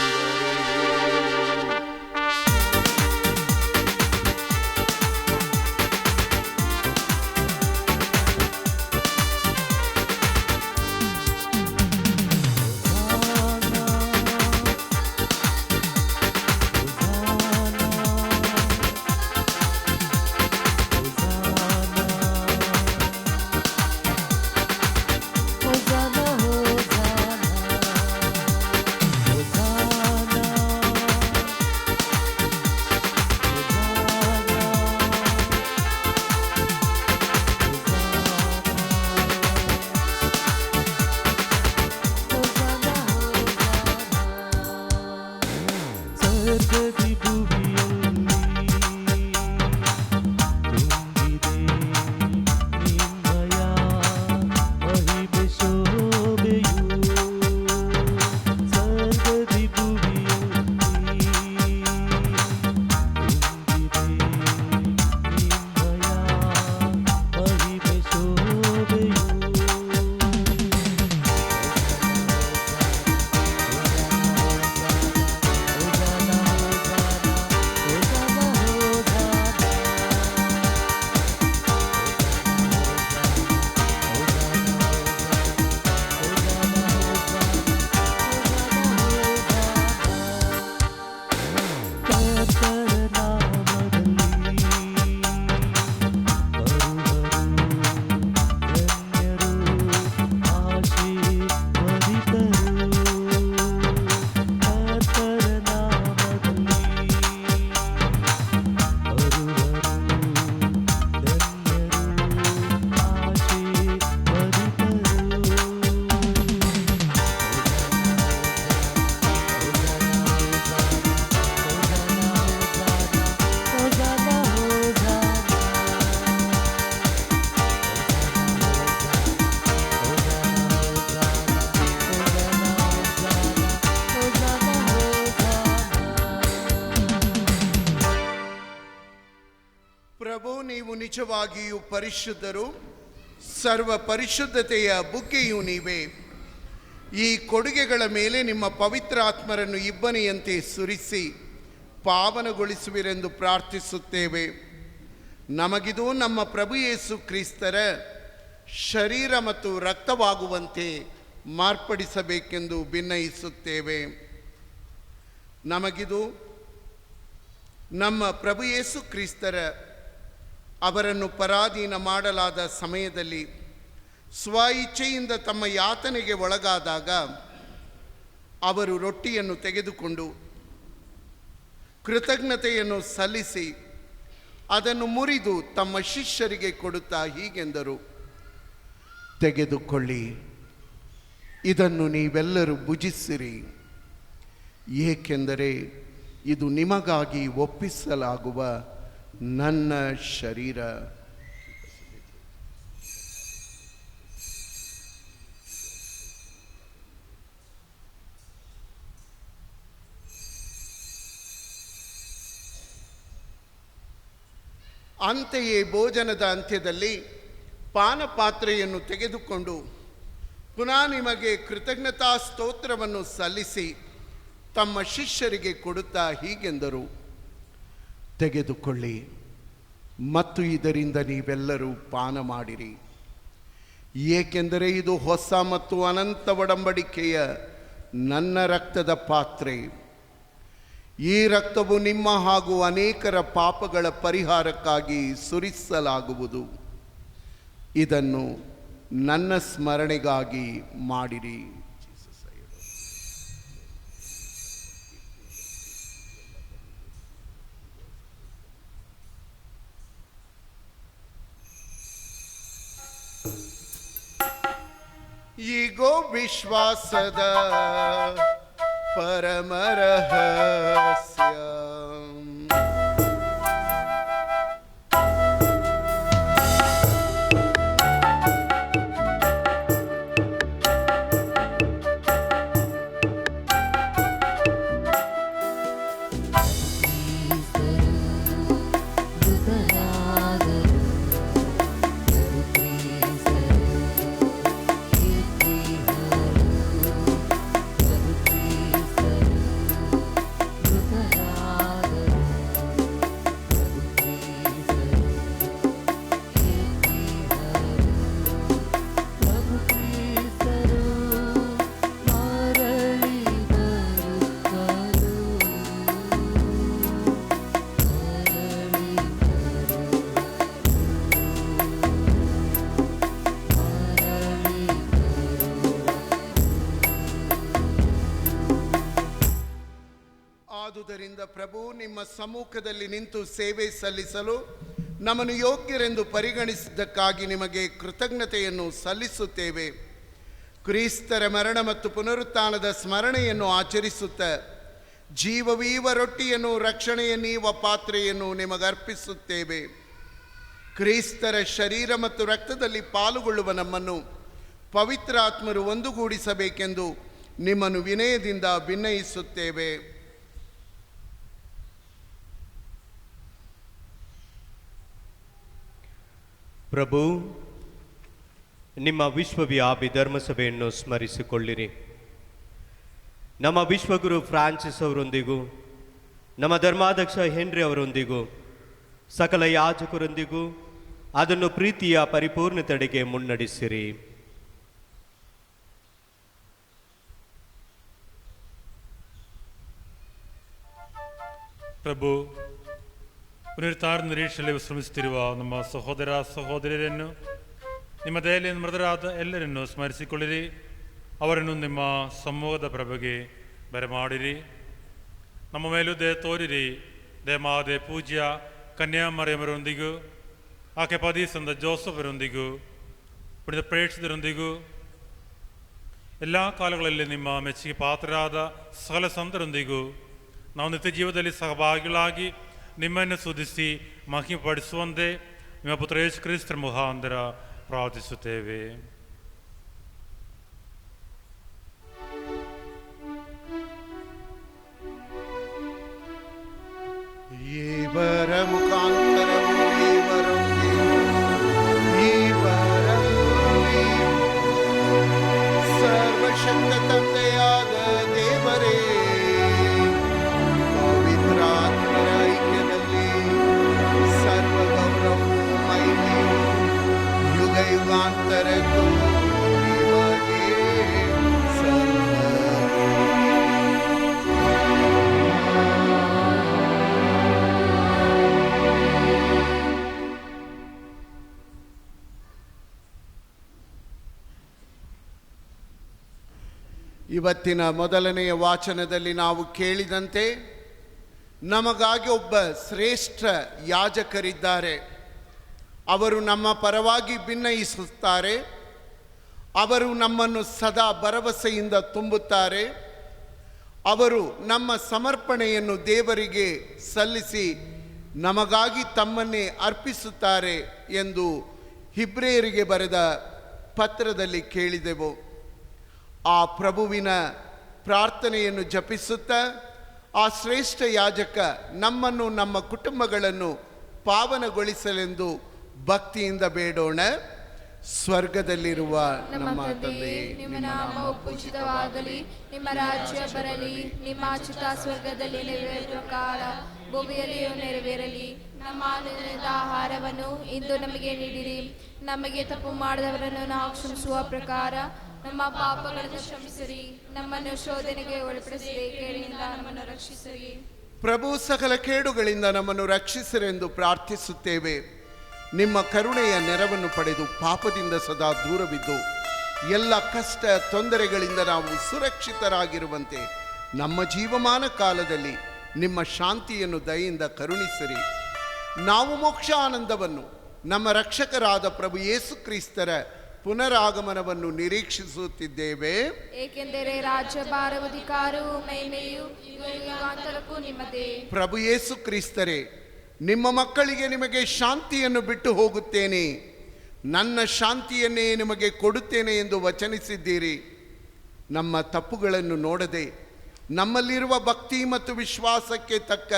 ಪ್ರಭು, ನೀವು ನಿಜವಾಗಿಯೂ ಪರಿಶುದ್ಧರು, ಸರ್ವ ಪರಿಶುದ್ಧತೆಯ ಬುಗ್ಗೆಯೂ ನೀವೇ. ಈ ಕೊಡುಗೆಗಳ ಮೇಲೆ ನಿಮ್ಮ ಪವಿತ್ರ ಆತ್ಮರನ್ನು ಇಬ್ಬನಿಯಂತೆ ಸುರಿಸಿ ಪಾವನಗೊಳಿಸುವಿರೆಂದು ಪ್ರಾರ್ಥಿಸುತ್ತೇವೆ. ನಮಗಿದು ನಮ್ಮ ಪ್ರಭು ಯೇಸು ಕ್ರಿಸ್ತರ ಶರೀರ ಮತ್ತು ರಕ್ತವಾಗುವಂತೆ ಮಾರ್ಪಡಿಸಬೇಕೆಂದು ಭಿನ್ನಯಿಸುತ್ತೇವೆ. ನಮಗಿದು ನಮ್ಮ ಪ್ರಭು ಯೇಸು ಕ್ರಿಸ್ತರ ಅವರನ್ನು ಪರಾಧೀನ ಮಾಡಲಾದ ಸಮಯದಲ್ಲಿ ಸ್ವ ಇಚ್ಛೆಯಿಂದ ತಮ್ಮ ಯಾತನೆಗೆ ಒಳಗಾದಾಗ ಅವರು ರೊಟ್ಟಿಯನ್ನು ತೆಗೆದುಕೊಂಡು ಕೃತಜ್ಞತೆಯನ್ನು ಸಲ್ಲಿಸಿ ಅದನ್ನು ಮುರಿದು ತಮ್ಮ ಶಿಷ್ಯರಿಗೆ ಕೊಡುತ್ತಾ ಹೀಗೆಂದರು: ತೆಗೆದುಕೊಳ್ಳಿ, ಇದನ್ನು ನೀವೆಲ್ಲರೂ ಭುಜಿಸಿರಿ, ಏಕೆಂದರೆ ಇದು ನಿಮಗಾಗಿ ಒಪ್ಪಿಸಲಾಗುವ ನನ್ನ ಶರೀರ. ಅಂತೆಯೇ ಭೋಜನದ ಅಂತ್ಯದಲ್ಲಿ ಪಾನಪಾತ್ರೆಯನ್ನು ತೆಗೆದುಕೊಂಡು ಪುನಃ ನಿಮಗೆ ಕೃತಜ್ಞತಾ ಸ್ತೋತ್ರವನ್ನು ಸಲ್ಲಿಸಿ ತಮ್ಮ ಶಿಷ್ಯರಿಗೆ ಕೊಡುತ್ತಾ ಹೀಗೆಂದರು, ತೆಗೆದುಕೊಳ್ಳಿ ಮತ್ತು ಇದರಿಂದ ನೀವೆಲ್ಲರೂ ಪಾನ ಮಾಡಿರಿ, ಏಕೆಂದರೆ ಇದು ಹೊಸ ಮತ್ತು ಅನಂತ ಒಡಂಬಡಿಕೆಯ ನನ್ನ ರಕ್ತದ ಪಾತ್ರೆ. ಈ ರಕ್ತವು ನಿಮ್ಮ ಹಾಗೂ ಅನೇಕರ ಪಾಪಗಳ ಪರಿಹಾರಕ್ಕಾಗಿ ಸುರಿಸಲಾಗುವುದು. ಇದನ್ನು ನನ್ನ ಸ್ಮರಣೆಗಾಗಿ ಮಾಡಿರಿ. ಈಗೋ ವಿಶ್ವಾಸದ ಪರಮರಹಸ್ಯ. ಆದುದರಿಂದ ಪ್ರಭು, ನಿಮ್ಮ ಸಮ್ಮುಖದಲ್ಲಿ ನಿಂತು ಸೇವೆ ಸಲ್ಲಿಸಲು ನಮ್ಮನ್ನು ಯೋಗ್ಯರೆಂದು ಪರಿಗಣಿಸಿದ್ದಕ್ಕಾಗಿ ನಿಮಗೆ ಕೃತಜ್ಞತೆಯನ್ನು ಸಲ್ಲಿಸುತ್ತೇವೆ. ಕ್ರಿಸ್ತರ ಮರಣ ಮತ್ತು ಪುನರುತ್ಥಾನದ ಸ್ಮರಣೆಯನ್ನು ಆಚರಿಸುತ್ತ ಜೀವವೀವ ರೊಟ್ಟಿಯನ್ನು, ರಕ್ಷಣೆಯ ನೀವ ಪಾತ್ರೆಯನ್ನು ನಿಮಗರ್ಪಿಸುತ್ತೇವೆ. ಕ್ರಿಸ್ತರ ಶರೀರ ಮತ್ತು ರಕ್ತದಲ್ಲಿ ಪಾಲುಗೊಳ್ಳುವ ನಮ್ಮನ್ನು ಪವಿತ್ರ ಆತ್ಮರು ಒಂದುಗೂಡಿಸಬೇಕೆಂದು ನಿಮ್ಮನ್ನು ವಿನಯದಿಂದ ವಿನಯಿಸುತ್ತೇವೆ. ಪ್ರಭು, ನಿಮ್ಮ ವಿಶ್ವವ್ಯಾಪಿ ಧರ್ಮಸಭೆಯನ್ನು ಸ್ಮರಿಸಿಕೊಳ್ಳಿರಿ. ನಮ್ಮ ವಿಶ್ವಗುರು ಫ್ರಾನ್ಸಿಸ್ ಅವರೊಂದಿಗೂ, ನಮ್ಮ ಧರ್ಮಾಧ್ಯಕ್ಷ ಹೆನ್ರಿ ಅವರೊಂದಿಗೂ, ಸಕಲ ಯಾಜಕರೊಂದಿಗೂ ಅದನ್ನು ಪ್ರೀತಿಯ ಪರಿಪೂರ್ಣತೆಡೆಗೆ ಮುನ್ನಡೆಸಿರಿ. ಪ್ರಭು, ಪುನರುತ್ಥಾನ ನಿರೀಕ್ಷೆಯಲ್ಲಿ ವಿಶ್ರಮಿಸುತ್ತಿರುವ ನಮ್ಮ ಸಹೋದರ ಸಹೋದರಿಯರನ್ನು, ನಿಮ್ಮ ದಯೆಯಲ್ಲಿ ಮೃತರಾದ ಎಲ್ಲರನ್ನು ಸ್ಮರಿಸಿಕೊಳ್ಳಿರಿ. ಅವರನ್ನು ನಿಮ್ಮ ಸಮೂಹದ ಪ್ರಭೆಗೆ ಬರಮಾಡಿರಿ. ನಮ್ಮ ಮೇಲೂ ದಯ ತೋರಿರಿ. ದೇಮಾದೆ ಪೂಜ್ಯ ಕನ್ಯಾಮರಿಯಮರೊಂದಿಗೂ, ಆಕೆ ಪದಿ ಸಂದ ಜೋಸಫರೊಂದಿಗೂ, ಪುಣಿತ ಪ್ರೇಕ್ಷಿತರೊಂದಿಗೂ, ಎಲ್ಲ ಕಾಲಗಳಲ್ಲಿ ನಿಮ್ಮ ಮೆಚ್ಚುಗೆ ಪಾತ್ರರಾದ ಸಕಲ ಸಂತರೊಂದಿಗೂ ನಾವು ನಿತ್ಯ ಜೀವದಲ್ಲಿ ಸಹಭಾಗಿಗಳಾಗಿ ನಿಮ್ಮನ್ನು ಸ್ತುತಿಸಿ ಮಹಿಮೆಪಡಿಸುವಂತೆ ನಿಮ್ಮ ಪುತ್ರ ಯೇಸು ಕ್ರಿಸ್ತರ ಮುಖಾಂತರ ಪ್ರಾರ್ಥಿಸುತ್ತೇವೆ. ಇವರ ಮುಖಾಂತರವು ಸರ್ವಶಕ್ತ ತಂದೆಯಾದ ದೇವರೇ, ಪವಿತ್ರಾತ್ಮರ ಐಕ್ಯದಲ್ಲಿ ಸರ್ವ ಗೌರವವು ಮಹಿಮೆಯು ಯುಗ ಯುಗಾಂತರಕ್ಕೂ ನಿಮಗೆ ಇವತ್ತಿನ ಮೊದಲನೆಯ ವಾಚನದಲ್ಲಿ ನಾವು ಕೇಳಿದಂತೆ ನಮಗಾಗಿ ಒಬ್ಬ ಶ್ರೇಷ್ಠ ಯಾಜಕರಿದ್ದಾರೆ. ಅವರು ನಮ್ಮ ಪರವಾಗಿ ಭಿನ್ನಯಿಸುತ್ತಾರೆ. ಅವರು ನಮ್ಮನ್ನು ಸದಾ ಭರವಸೆಯಿಂದ ತುಂಬುತ್ತಾರೆ. ಅವರು ನಮ್ಮ ಸಮರ್ಪಣೆಯನ್ನು ದೇವರಿಗೆ ಸಲ್ಲಿಸಿ ನಮಗಾಗಿ ತಮ್ಮನ್ನೇ ಅರ್ಪಿಸುತ್ತಾರೆ ಎಂದು ಹಿಬ್ರಿಯರಿಗೆ ಬರೆದ ಪತ್ರದಲ್ಲಿ ಕೇಳಿದೆವು. ಆ ಪ್ರಭುವಿನ ಪ್ರಾರ್ಥನೆಯನ್ನು ಜಪಿಸುತ್ತಾ ಆ ಶ್ರೇಷ್ಠ ಯಾಜಕ ನಮ್ಮನ್ನು ನಮ್ಮ ಕುಟುಂಬಗಳನ್ನು ಪಾವನಗೊಳಿಸಲೆಂದು ಭಕ್ತಿಯಿಂದ ಬೇಡೋಣ. ಸ್ವರ್ಗದಲ್ಲಿರುವ ನಮ್ಮ ತಂದೆಯೇ, ನಿಮ್ಮ ನಾಮವು ಪೂಜಿತವಾಗಲಿ, ನಿಮ್ಮ ರಾಜ್ಯ ಬರಲಿ, ನಿಮ್ಮ ಚಿತ್ತ ಸ್ವರ್ಗದಲ್ಲಿ ನೆರವೇರುವ ಪ್ರಕಾರ ಭೂಮಿಯಲ್ಲಿಯೂ ನೆರವೇರಲಿ. ನಮ್ಮ ಅನುದಿನದ ಆಹಾರವನ್ನು ಇಂದು ನಮಗೆ ನೀಡಿರಿ. ನಮಗೆ ತಪ್ಪು ಮಾಡಿದವರನ್ನು ನಾವು ಕ್ಷಮಿಸುವ ಪ್ರಕಾರ ನಮ್ಮ ಪಾಪಗಳನ್ನು ಕ್ಷಮಿಸಿರಿ. ನಮ್ಮನ್ನು ಶೋಧನೆಗೆ ಒಳಪಡಿಸದೆ ಕೇಡಿನಿಂದ ನಮ್ಮನ್ನು ರಕ್ಷಿಸಿರಿ. ಪ್ರಭು ಸಕಲ ಕೇಡುಗಳಿಂದ ನಮ್ಮನ್ನು ರಕ್ಷಿಸಿರೆಂದು ಪ್ರಾರ್ಥಿಸುತ್ತೇವೆ. ನಿಮ್ಮ ಕರುಣೆಯ ನೆರವನ್ನು ಪಡೆದು ಪಾಪದಿಂದ ಸದಾ ದೂರವಿದ್ದು ಎಲ್ಲ ಕಷ್ಟ ತೊಂದರೆಗಳಿಂದ ನಾವು ಸುರಕ್ಷಿತರಾಗಿರುವಂತೆ ನಮ್ಮ ಜೀವಮಾನ ಕಾಲದಲ್ಲಿ ನಿಮ್ಮ ಶಾಂತಿಯನ್ನು ದಯೆಯಿಂದ ಕರುಣಿಸಿರಿ. ನಾವು ಮೋಕ್ಷ ಆನಂದವನ್ನು ನಮ್ಮ ರಕ್ಷಕರಾದ ಪ್ರಭು ಯೇಸು ಕ್ರಿಸ್ತರ ಪುನರಾಗಮನವನ್ನು ನಿರೀಕ್ಷಿಸುತ್ತಿದ್ದೇವೆ. ಏಕೆಂದರೆ ರಾಜ್ಯಭಾರವು ಅಧಿಕಾರವು ಮಹಿಮೆಯು ಯುಗಾಂತರಕ್ಕೂ ನಿಮ್ಮದೇ. ಪ್ರಭು ಯೇಸು ಕ್ರಿಸ್ತರೇ, ನಿಮ್ಮ ಮಕ್ಕಳಿಗೆ ನಿಮಗೆ ಶಾಂತಿಯನ್ನು ಬಿಟ್ಟು ಹೋಗುತ್ತೇನೆ, ನನ್ನ ಶಾಂತಿಯನ್ನೇ ನಿಮಗೆ ಕೊಡುತ್ತೇನೆ ಎಂದು ವಚನಿಸಿದ್ದೀರಿ. ನಮ್ಮ ತಪ್ಪುಗಳನ್ನು ನೋಡದೆ ನಮ್ಮಲ್ಲಿರುವ ಭಕ್ತಿ ಮತ್ತು ವಿಶ್ವಾಸಕ್ಕೆ ತಕ್ಕ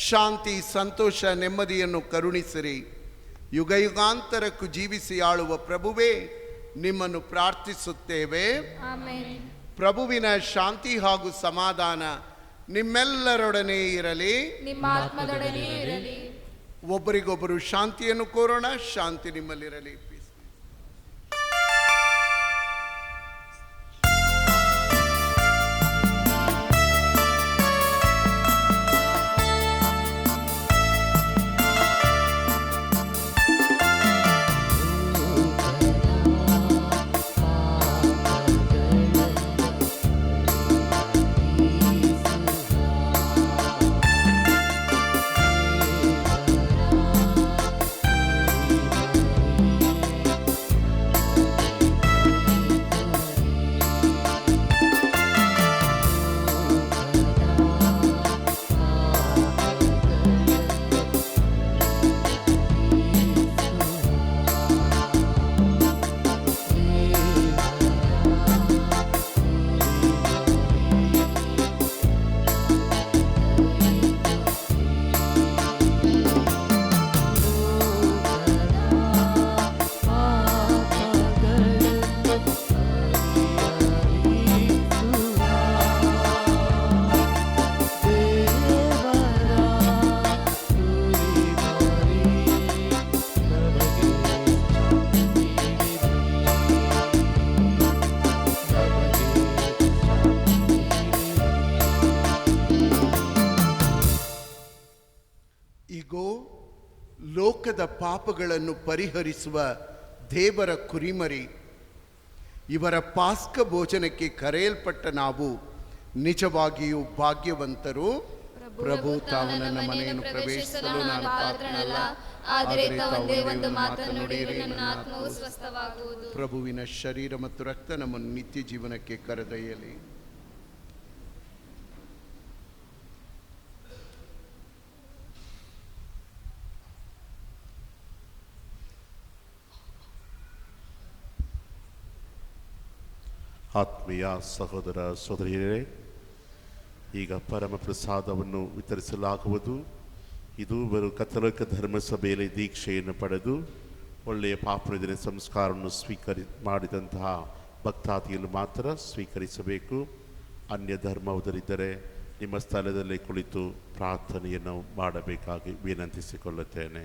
ಶಾಂತಿ, ಸಂತೋಷ, ನೆಮ್ಮದಿಯನ್ನು ಕರುಣಿಸಿರಿ. ಯುಗ ಯುಗಾಂತರಕ್ಕೂ ಜೀವಿಸಿ ಆಳುವ ಪ್ರಭುವೇ, ನಿಮ್ಮನ್ನು ಪ್ರಾರ್ಥಿಸುತ್ತೇವೆ. ಆಮೆನ್. ಪ್ರಭುವಿನ ಶಾಂತಿ ಹಾಗೂ ಸಮಾಧಾನ ನಿಮ್ಮೆಲ್ಲರೊಡನೆ ಇರಲಿ, ನಿಮ್ಮ ಆತ್ಮದೊಡನೆಯೂ ಇರಲಿ. ಒಬ್ಬರಿಗೊಬ್ಬರು ಶಾಂತಿಯನ್ನು ಕೋರೋಣ. ಶಾಂತಿ ನಿಮ್ಮಲ್ಲಿರಲಿ. ಲೋಕದ ಪಾಪಗಳನ್ನು ಪರಿಹರಿಸುವ ದೇವರ ಕುರಿಮರಿ, ಇವರ ಪಾಸ್ಕ ಭೋಜನಕ್ಕೆ ಕರೆಯಲ್ಪಟ್ಟ ನಾವು ನಿಜವಾಗಿಯೂ ಭಾಗ್ಯವಂತರು. ಪ್ರಭು ತಾವು ನನ್ನ ಮನೆಯನ್ನು ಪ್ರವೇಶಿಸಲು ನಾನು ಪಾತ್ರನಲ್ಲ, ಆದರೆ ಒಂದೇ ಒಂದು ಮಾತನ್ನು ನುಡಿಯಿರಿ, ನನ್ನ ಆತ್ಮವು ಸ್ವಸ್ಥವಾಗುವುದು. ಪ್ರಭುವಿನ ಶರೀರ ಮತ್ತು ರಕ್ತ ನಮ್ಮನ್ನು ನಿತ್ಯ ಜೀವನಕ್ಕೆ ಕರೆದೊಯ್ಯಲಿ. ಆತ್ಮೀಯ ಸಹೋದರ ಸಹೋದರಿಯರೇ, ಈಗ ಪರಮ ಪ್ರಸಾದವನ್ನು ವಿತರಿಸಲಾಗುವುದು. ಇದು ಬರು ಕಥೋಲಿಕ ಧರ್ಮಸಭೆಯಲ್ಲಿ ದೀಕ್ಷೆಯನ್ನು ಪಡೆದು ಒಳ್ಳೆಯ ಪಾಪನಿಧನ ಸಂಸ್ಕಾರವನ್ನು ಮಾಡಿದಂತಹ ಭಕ್ತಾದಿಗಳು ಮಾತ್ರ ಸ್ವೀಕರಿಸಬೇಕು. ಅನ್ಯ ಧರ್ಮವುದರಿದ್ದರೆ ನಿಮ್ಮ ಸ್ಥಳದಲ್ಲೇ ಕುಳಿತು ಪ್ರಾರ್ಥನೆಯನ್ನು ಮಾಡಬೇಕಾಗಿ ವಿನಂತಿಸಿಕೊಳ್ಳುತ್ತೇನೆ.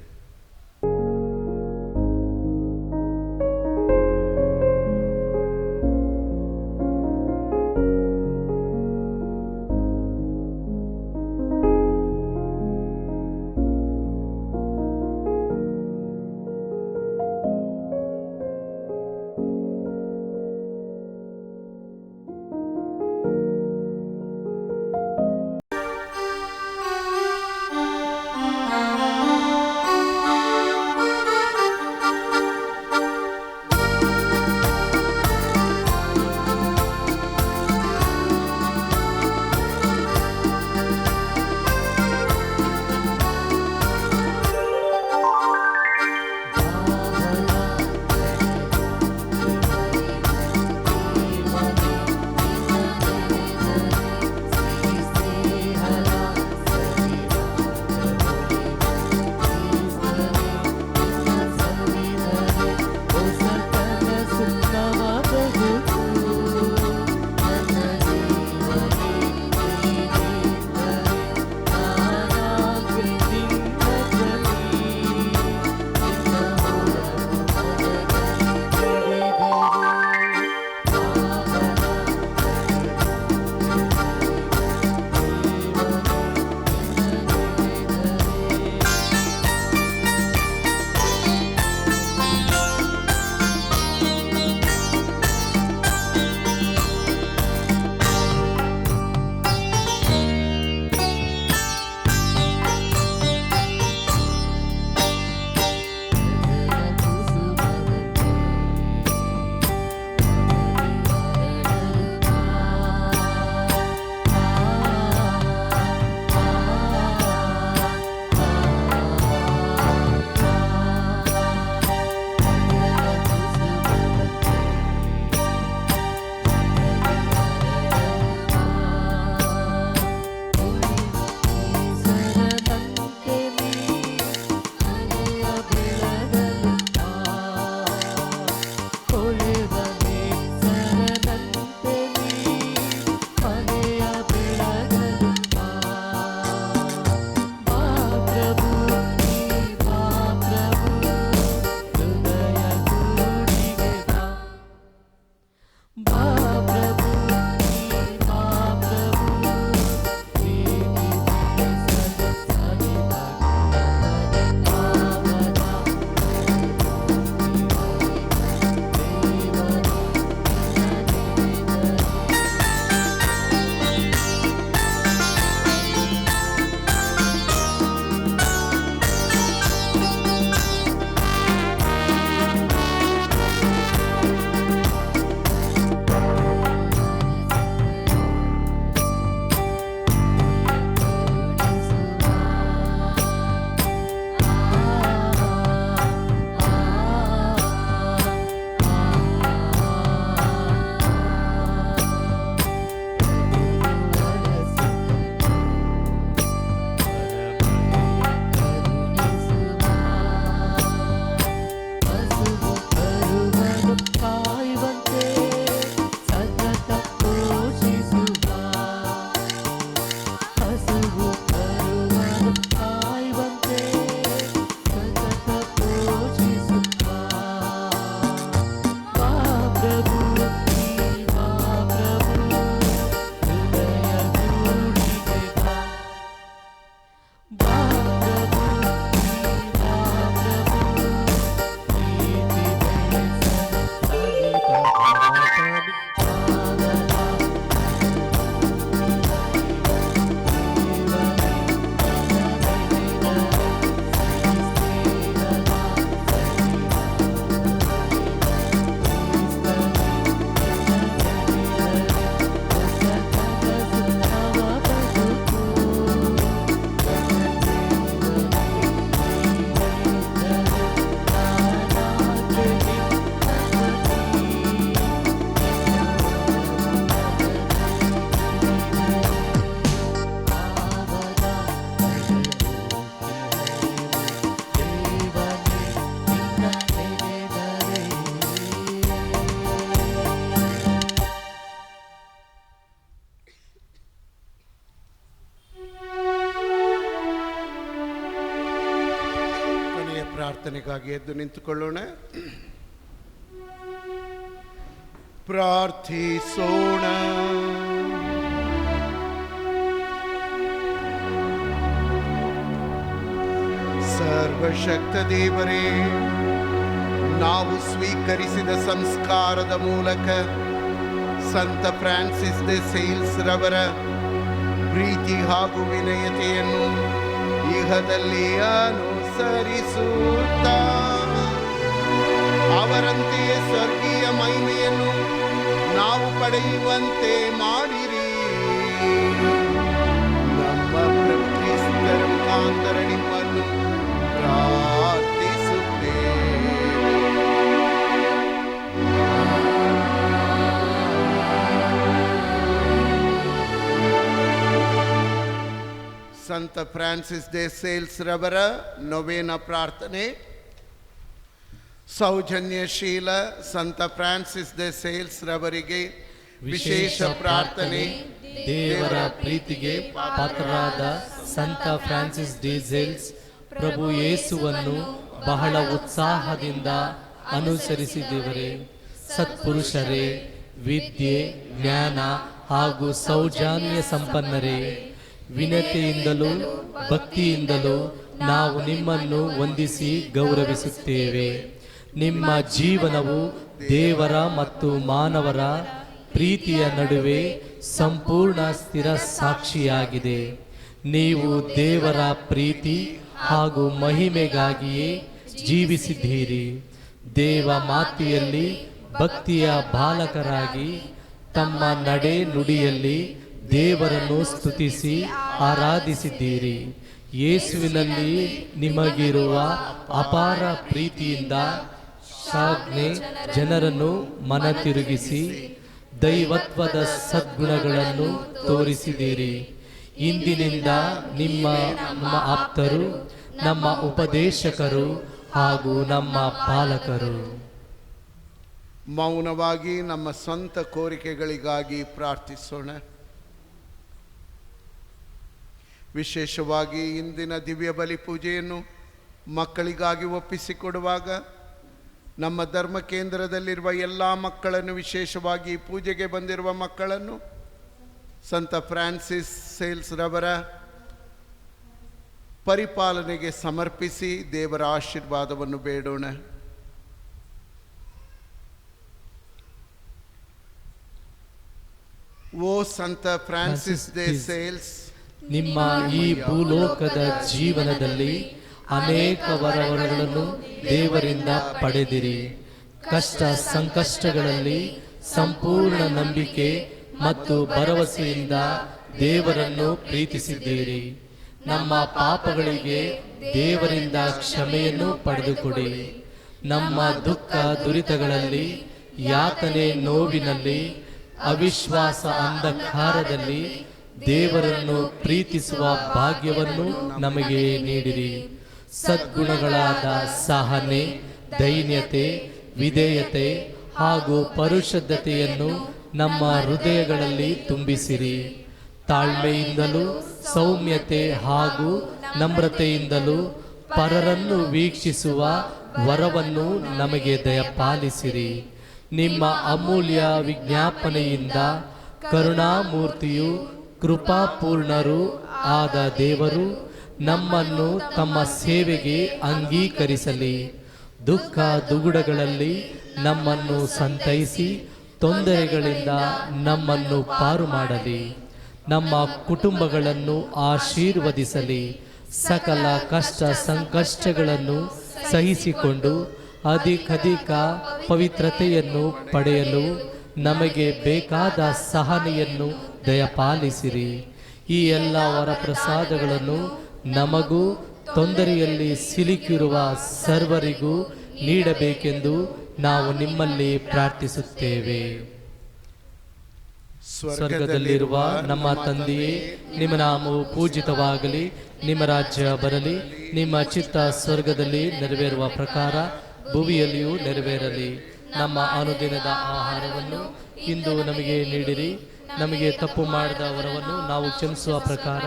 ಪ್ರಾರ್ಥನೆಗಾಗಿ ಎದ್ದು ನಿಂತುಕೊಳ್ಳೋಣ. ಪ್ರಾರ್ಥಿಸೋಣ. ಸರ್ವಶಕ್ತ ದೇವರೇ, ನಾವು ಸ್ವೀಕರಿಸಿದ ಸಂಸ್ಕಾರದ ಮೂಲಕ ಸಂತ ಫ್ರಾನ್ಸಿಸ್ ದೆ ಸೇಲ್ಸ್ ರವರ ಪ್ರೀತಿ ಹಾಗೂ ವಿನಯತೆಯನ್ನು ಇಹದಲ್ಲಿ ಅನುಸರಿಸುತ್ತಾ ಅವರಂತೆಯೇ ಸ್ವರ್ಗೀಯ ಮಹಿಮೆಯನ್ನು ನಾವು ಪಡೆಯುವಂತೆ ಮಾಡಿರಿ. ನಮ್ಮ ಪ್ರಭು ಕ್ರಿಸ್ತರ ಮುಖಾಂತರ ನಿಮ್ಮನ್ನು ಪ್ರಾರ್ಥಿಸುತ್ತೇವೆ. ಸಂತ ಫ್ರಾನ್ಸಿಸ್ ದೆ ಸೇಲ್ಸ್ ರವರ ನೊವೇನ ಪ್ರಾರ್ಥನೆ. ಸೌಜನ್ಯಶೀಲ ಸಂತ ಫ್ರಾನ್ಸಿಸ್ ದೆ ಸೇಲ್ಸ್ ರವರಿಗೆ ವಿಶೇಷ ಪ್ರಾರ್ಥನೆ. ದೇವರ ಪ್ರೀತಿಗೆ ಪಾತ್ರರಾದ ಸಂತ ಫ್ರಾನ್ಸಿಸ್ ಡಿ ಸೇಲ್ಸ್ ಪ್ರಭು ಯೇಸುವನ್ನು ಬಹಳ ಉತ್ಸಾಹದಿಂದ ಅನುಸರಿಸಿದವರೇ, ಸತ್ಪುರುಷರೇ, ವಿದ್ಯೆ, ಜ್ಞಾನ ಹಾಗೂ ಸೌಜನ್ಯ ಸಂಪನ್ನರೇ, ವಿನತೆಯಿಂದಲೂ ಭಕ್ತಿಯಿಂದಲೂ ನಾವು ನಿಮ್ಮನ್ನು ವಂದಿಸಿ ಗೌರವಿಸುತ್ತೇವೆ. ನಿಮ್ಮ ಜೀವನವು ದೇವರ ಮತ್ತು ಮಾನವರ ಪ್ರೀತಿಯ ನಡುವೆ ಸಂಪೂರ್ಣ ಸ್ಥಿರ ಸಾಕ್ಷಿಯಾಗಿದೆ. ನೀವು ದೇವರ ಪ್ರೀತಿ ಹಾಗೂ ಮಹಿಮೆಗಾಗಿಯೇ ಜೀವಿಸಿದ್ದೀರಿ. ದೇವ ಮಾತೆಯಲ್ಲಿ ಭಕ್ತಿಯ ಬಾಲಕರಾಗಿ ತಮ್ಮ ನಡೆ ನುಡಿಯಲ್ಲಿ ದೇವರನ್ನು ಸ್ತುತಿಸಿ ಆರಾಧಿಸಿದ್ದೀರಿ. ಯೇಸುವಿನಲ್ಲಿ ನಿಮಗಿರುವ ಅಪಾರ ಪ್ರೀತಿಯಿಂದ ಶಾಜ್ಞೆ ಜನರನ್ನು ಮನತಿರುಗಿಸಿ ದೈವತ್ವದ ಸದ್ಗುಣಗಳನ್ನು ತೋರಿಸಿದ್ದೀರಿ. ಇಂದಿನಿಂದ ನಿಮ್ಮ ಆಪ್ತರು, ನಮ್ಮ ಉಪದೇಶಕರು ಹಾಗೂ ನಮ್ಮ ಪಾಲಕರು. ಮೌನವಾಗಿ ನಮ್ಮ ಸ್ವಂತ ಕೋರಿಕೆಗಳಿಗಾಗಿ ಪ್ರಾರ್ಥಿಸೋಣ. ವಿಶೇಷವಾಗಿ ಇಂದಿನ ದಿವ್ಯ ಬಲಿ ಪೂಜೆಯನ್ನು ಮಕ್ಕಳಿಗಾಗಿ ಒಪ್ಪಿಸಿಕೊಡುವಾಗ ನಮ್ಮ ಧರ್ಮ ಕೇಂದ್ರದಲ್ಲಿರುವ ಎಲ್ಲ ಮಕ್ಕಳನ್ನು, ವಿಶೇಷವಾಗಿ ಪೂಜೆಗೆ ಬಂದಿರುವ ಮಕ್ಕಳನ್ನು ಸಂತ ಫ್ರಾನ್ಸಿಸ್ ಸೇಲ್ಸ್ ರವರ ಪರಿಪಾಲನೆಗೆ ಸಮರ್ಪಿಸಿ ದೇವರ ಆಶೀರ್ವಾದವನ್ನು ಬೇಡೋಣ. ಓ ಸಂತ ಫ್ರಾನ್ಸಿಸ್ ದೆ ಸೇಲ್ಸ್, ನಿಮ್ಮ ಈ ಭೂಲೋಕದ ಜೀವನದಲ್ಲಿ ಅನೇಕ ವರಗಳನ್ನು ದೇವರಿಂದ ಪಡೆದಿರಿ. ಕಷ್ಟ ಸಂಕಷ್ಟಗಳಲ್ಲಿ ಸಂಪೂರ್ಣ ನಂಬಿಕೆ ಮತ್ತು ಭರವಸೆಯಿಂದ ದೇವರನ್ನು ಪ್ರೀತಿಸಿದ್ದೀರಿ. ನಮ್ಮ ಪಾಪಗಳಿಗೆ ದೇವರಿಂದ ಕ್ಷಮೆಯನ್ನು ಪಡೆದುಕೊಡಿ. ನಮ್ಮ ದುಃಖ ದುರಿತಗಳಲ್ಲಿ, ಯಾತನೆ ನೋವಿನಲ್ಲಿ, ಅವಿಶ್ವಾಸ ಅಂಧಕಾರದಲ್ಲಿ ದೇವರನ್ನು ಪ್ರೀತಿಸುವ ಭಾಗ್ಯವನ್ನು ನಮಗೆ ನೀಡಿರಿ. ಸದ್ಗುಣಗಳಾದ ಸಹನೆ, ದೈನ್ಯತೆ, ವಿಧೇಯತೆ ಹಾಗೂ ಪರಿಶುದ್ಧತೆಯನ್ನು ನಮ್ಮ ಹೃದಯಗಳಲ್ಲಿ ತುಂಬಿಸಿರಿ. ತಾಳ್ಮೆಯಿಂದಲೂ ಸೌಮ್ಯತೆ ಹಾಗೂ ನಮ್ರತೆಯಿಂದಲೂ ಪರರನ್ನು ವೀಕ್ಷಿಸುವ ವರವನ್ನು ನಮಗೆ ದಯಪಾಲಿಸಿರಿ. ನಿಮ್ಮ ಅಮೂಲ್ಯ ವಿಜ್ಞಾಪನೆಯಿಂದ ಕರುಣಾಮೂರ್ತಿಯು ಕೃಪಾಪೂರ್ಣರೂ ಆದ ದೇವರು ನಮ್ಮನ್ನು ತಮ್ಮ ಸೇವೆಗೆ ಅಂಗೀಕರಿಸಲಿ. ದುಃಖ ದುಗುಡಗಳಲ್ಲಿ ನಮ್ಮನ್ನು ಸಂತೈಸಿ ತೊಂದರೆಗಳಿಂದ ನಮ್ಮನ್ನು ಪಾರು ಮಾಡಲಿ. ನಮ್ಮ ಕುಟುಂಬಗಳನ್ನು ಆಶೀರ್ವದಿಸಲಿ. ಸಕಲ ಕಷ್ಟ ಸಂಕಷ್ಟಗಳನ್ನು ಸಹಿಸಿಕೊಂಡು ಅಧಿಕಧಿಕ ಪವಿತ್ರತೆಯನ್ನು ಪಡೆಯಲು ನಮಗೆ ಬೇಕಾದ ಸಹನೆಯನ್ನು ದಯಪಾಲಿಸಿರಿ. ಈ ಎಲ್ಲ ವರಪ್ರಸಾದಗಳನ್ನು ನಮಗೂ ತೊಂದರೆಯಲ್ಲಿ ಸಿಲುಕಿರುವ ಸರ್ವರಿಗೂ ನೀಡಬೇಕೆಂದು ನಾವು ನಿಮ್ಮಲ್ಲಿ ಪ್ರಾರ್ಥಿಸುತ್ತೇವೆ. ಸ್ವರ್ಗದಲ್ಲಿರುವ ನಮ್ಮ ತಂದೆಯೇ, ನಿಮ್ಮ ನಾಮವು ಪೂಜಿತವಾಗಲಿ, ನಿಮ್ಮ ರಾಜ್ಯ ಬರಲಿ, ನಿಮ್ಮ ಚಿತ್ತ ಸ್ವರ್ಗದಲ್ಲಿ ನೆರವೇರುವ ಪ್ರಕಾರ ಭುವಿಯಲ್ಲಿಯೂ ನೆರವೇರಲಿ. ನಮ್ಮ ಅನುದಿನದ ಆಹಾರವನ್ನು ಇಂದು ನಮಗೆ ನೀಡಿರಿ. ನಮಗೆ ತಪ್ಪು ಮಾಡಿದ ವರವನ್ನು ನಾವು ಕ್ಷಮಿಸುವ ಪ್ರಕಾರ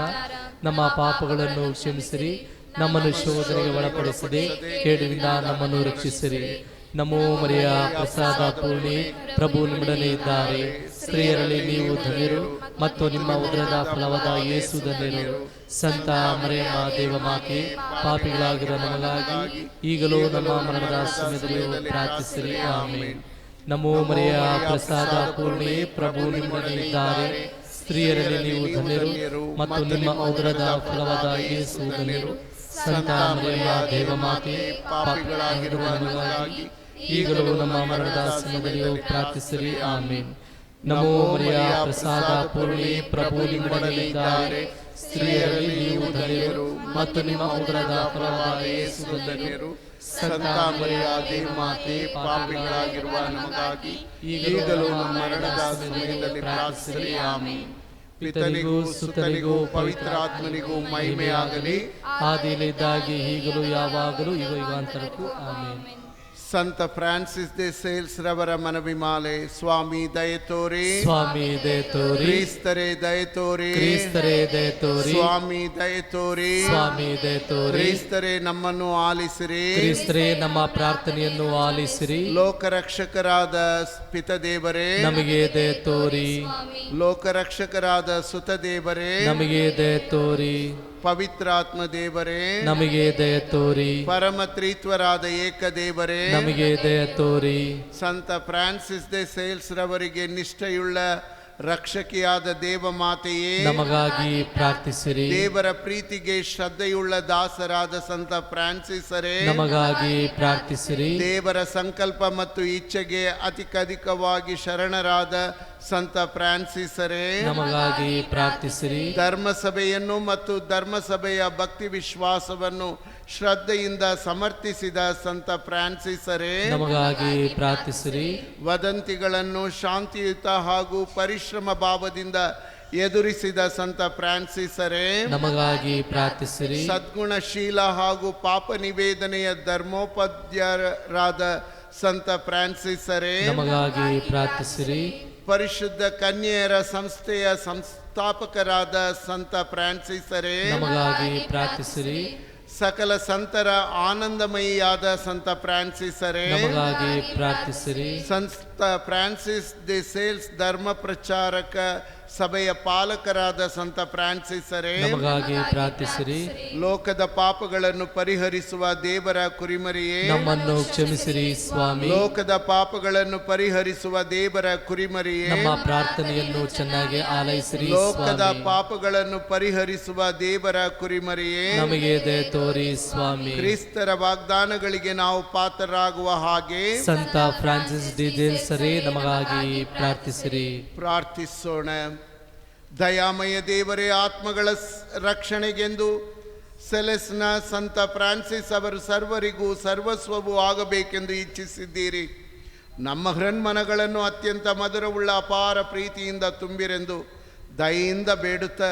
ನಮ್ಮ ಪಾಪಗಳನ್ನು ಕ್ಷಮಿಸಿರಿ. ನಮ್ಮನ್ನು ಶೋಧನೆಗೆ ಒಳಪಡಿಸದೆ ಕೇಡಿನಿಂದ ನಮ್ಮನ್ನು ರಕ್ಷಿಸಿರಿ. ನಮೋ ಮರಿಯ ಪ್ರಸಾದ ಪೂರ್ಣಿ, ಪ್ರಭು ನಿಮ್ಮೊಡನೆ ಇದ್ದಾರೆ. ಸ್ತ್ರೀಯರಲ್ಲಿ ನೀವು ಧನ್ಯರು ಮತ್ತು ನಿಮ್ಮ ಉದರದ ಫಲವಾದ ಯೇಸು ಧನ್ಯರು. ಸಂತ ಮರಿಯಮ್ಮ ದೇವಮಾತೆ, ಪಾಪಿಗಳಾಗಿರುವ ನಮಗಾಗಿ ಈಗಲೂ ನಮ್ಮ ಮರಣದ ಸಮಯದಲ್ಲಿಯೂ ಪ್ರಾರ್ಥಿಸಿರಿ. ಆಮೆನ್. ನಮೋ ಮರಿಯ ಪ್ರಸಾದ ಪೂರ್ಣಿ, ಪ್ರಭು ನಿಮ್ಮೊಡನೆ ಇದ್ದಾರೆ. ಸ್ತ್ರೀಯರಲ್ಲಿ ನೀವು ಧನ್ಯರು ಮತ್ತು ನಿಮ್ಮ ಉದರದ ಫಲವಾದ ಯೇಸು ಧನ್ಯರು. ಸಂತ ಮರಿಯಮ್ಮ ದೇವಮಾತೆ, ಪಾಪಿಗಳಾಗಿರುವ ನಮಗಾಗಿ ಈಗಲೂ ನಮ್ಮ ಮರಣದ ಸಮಯದಲ್ಲಿಯೂ ಪ್ರಾರ್ಥಿಸಿರಿ. ಆಮೆನ್. ನಮೋ ಮರಿಯ ಪ್ರಸಾದ ಪೂರ್ಣಿ, ಪ್ರಭು ನಿಮ್ಮೊಡನೆ ಇದ್ದಾರೆ. ಸ್ತ್ರೀಯರಲ್ಲಿ ನೀವು ಧನ್ಯರು ಮತ್ತು ನಿಮ್ಮ ಉದರದ ಫಲವಾದ ಯೇಸು ಧನ್ಯರು. ಸಂತ ಮರಿಯ ದೇವಮಾತೆ, ಪಾಪಿಗಳಾಗಿರುವ ನಮಗಾಗಿ ಈಗಲೂ ನಮ್ಮ ಮರಣದ ಸಮಯದಲ್ಲಿ ಪ್ರಾರ್ಥಿಸಿರಿ. ಆಮೆನ್. ಪಿತನಿಗೂ ಸುತನಿಗೂ ಪವಿತ್ರಾತ್ಮನಿಗೂ ಮಹಿಮೆಯಾಗಲಿ, ಆದಿಯಲ್ಲಿದ್ದಾಗಿ ಈಗಲೂ ಯಾವಾಗಲೂ ಯುಗಾಂತರಕ್ಕೂ. ಆಮೆನ್. ಸಂತ ಫ್ರಾನ್ಸಿಸ್ ದೆ ಸೇಲ್ಸ್ ರವರ ಮನವಿಮಾಲೆ. ಸ್ವಾಮಿ ದಯೆ ತೋರಿ, ಸ್ವಾಮಿ ದಯೆ ತೋರಿ. ಕ್ರಿಸ್ತರೇ ದಯೆ ತೋರಿ, ಕ್ರಿಸ್ತರೇ ದಯೆ ತೋರಿ. ಸ್ವಾಮಿ ದಯೆ ತೋರಿ, ಸ್ವಾಮಿ ದಯೆ ತೋರಿ. ಕ್ರಿಸ್ತರೇ ನಮ್ಮನ್ನು ಆಲಿಸಿರಿ, ಕ್ರಿಸ್ತರೇ ನಮ್ಮ ಪ್ರಾರ್ಥನೆಯನ್ನು ಆಲಿಸಿರಿ. ಲೋಕರಕ್ಷಕರಾದ ಪಿತದೇವರೇ ನಮಗೆ ದಯೆ ತೋರಿ. ಲೋಕರಕ್ಷಕರಾದ ಸುತದೇವರೇ ನಮಗೆ ದಯೆ ತೋರಿ. ಪವಿತ್ರಾತ್ಮ ದೇವರೇ ನಮಗೆ ದಯೆ ತೋರಿ. ಪರಮ ತ್ರಿತ್ವರಾದ ಏಕದೇವರೇ ನಮಗೆ ದಯೆ ತೋರಿ. ಸಂತ ಫ್ರಾನ್ಸಿಸ್ ದೆ ಸೇಲ್ಸ್ ರವರಿಗೆ ನಿಷ್ಠೆಯುಳ್ಳ ರಕ್ಷಕಿಯಾದ ದೇವಮಾತೆಯೇ ನಮಗಾಗಿ ಪ್ರಾರ್ಥಿಸಿರಿ. ದೇವರ ಪ್ರೀತಿಗೆ ಶ್ರದ್ಧೆಯುಳ್ಳ ದಾಸರಾದ ಸಂತ ಫ್ರಾನ್ಸಿಸರೇ ನಮಗಾಗಿ ಪ್ರಾರ್ಥಿಸಿರಿ. ದೇವರ ಸಂಕಲ್ಪ ಮತ್ತು ಇಚ್ಛೆಗೆ ಅಧಿಕವಾಗಿ ಶರಣರಾದ ಸಂತ ಫ್ರಾನ್ಸಿಸರೇ ನಮಗಾಗಿ ಪ್ರಾರ್ಥಿಸಿರಿ. ಧರ್ಮಸಭೆಯನ್ನು ಮತ್ತು ಧರ್ಮಸಭೆಯ ಭಕ್ತಿ ವಿಶ್ವಾಸವನ್ನು ಶ್ರದ್ಧೆಯಿಂದ ಸಮರ್ಥಿಸಿದ ಸಂತ ಫ್ರಾನ್ಸಿಸರೇ ನಮಗಾಗಿ ಪ್ರಾರ್ಥಿಸಿರಿ. ವದಂತಿಗಳನ್ನು ಶಾಂತಿಯುತ ಹಾಗೂ ಪರಿಶ್ರಮ ಭಾವದಿಂದ ಎದುರಿಸಿದ ಸಂತ ಫ್ರಾನ್ಸಿಸರೇ ನಮಗಾಗಿ ಪ್ರಾರ್ಥಿಸಿರಿ. ಸದ್ಗುಣಶೀಲ ಹಾಗೂ ಪಾಪ ನಿವೇದನೆಯ ಧರ್ಮೋಪಾಧ್ಯಾಯರಾದ ಸಂತ ಫ್ರಾನ್ಸಿಸರೇ ನಮಗಾಗಿ ಪ್ರಾರ್ಥಿಸಿರಿ. ಪರಿಶುದ್ಧ ಕನ್ಯೆಯರ ಸಂಸ್ಥೆಯ ಸಂಸ್ಥಾಪಕರಾದ ಸಂತ ಫ್ರಾನ್ಸಿಸರೇ ನಮಗಾಗಿ ಪ್ರಾರ್ಥಿಸಿರಿ. ಸಕಲ ಸಂತರ ಆನಂದಮಯಿಯಾದ ಸಂತ ಫ್ರಾನ್ಸಿಸರೇ ನಮಗಾಗಿ ಪ್ರಾರ್ಥಿಸಿರಿ. ಸಂತ ಫ್ರಾನ್ಸಿಸ್ ದೆ ಸೇಲ್ಸ್ ಧರ್ಮ ಪ್ರಚಾರಕ ಸಭೆಯ ಪಾಲಕರಾದ ಸಂತ ಫ್ರಾನ್ಸಿಸರೇ ನಮಗಾಗಿ ಪ್ರಾರ್ಥಿಸಿರಿ. ಲೋಕದ ಪಾಪಗಳನ್ನು ಪರಿಹರಿಸುವ ದೇವರ ಕುರಿಮರಿಯೇ ನಮ್ಮನ್ನು ಕ್ಷಮಿಸಿರಿ ಸ್ವಾಮಿ. ಲೋಕದ ಪಾಪಗಳನ್ನು ಪರಿಹರಿಸುವ ದೇವರ ಕುರಿಮರಿಯೇ ನಮ್ಮ ಪ್ರಾರ್ಥನೆಯನ್ನು ಚೆನ್ನಾಗಿ ಆಲೈಸಿರಿ ಲೋಕದ ಸ್ವಾಮಿ. ಪಾಪಗಳನ್ನು ಪರಿಹರಿಸುವ ದೇವರ ಕುರಿಮರಿಯೇ ನಮಗೆ ದಯೆ ತೋರಿ ಸ್ವಾಮಿ. ಕ್ರಿಸ್ತರ ವಾಗ್ದಾನಗಳಿಗೆ ನಾವು ಪಾತ್ರರಾಗುವ ಹಾಗೆ ಸಂತ ಫ್ರಾನ್ಸಿಸ್ ಡಿ ಸೇಲ್ಸರೇ ನಮಗಾಗಿ ಪ್ರಾರ್ಥಿಸಿರಿ. ಪ್ರಾರ್ಥಿಸೋಣ. ದಯಾಮಯ ದೇವರೇ, ಆತ್ಮಗಳ ರಕ್ಷಣೆಗೆಂದು ಸೆಲೆಸ್ನ ಸಂತ ಫ್ರಾನ್ಸಿಸ್ ಅವರು ಸರ್ವರಿಗೂ ಸರ್ವಸ್ವವೂ ಆಗಬೇಕೆಂದು ಇಚ್ಛಿಸಿದ್ದೀರಿ. ನಮ್ಮ ಹೃನ್ಮನಗಳನ್ನು ಅತ್ಯಂತ ಮಧುರವುಳ್ಳ ಅಪಾರ ಪ್ರೀತಿಯಿಂದ ತುಂಬಿರೆಂದು ದಯೆಯಿಂದ ಬೇಡುತ್ತಾ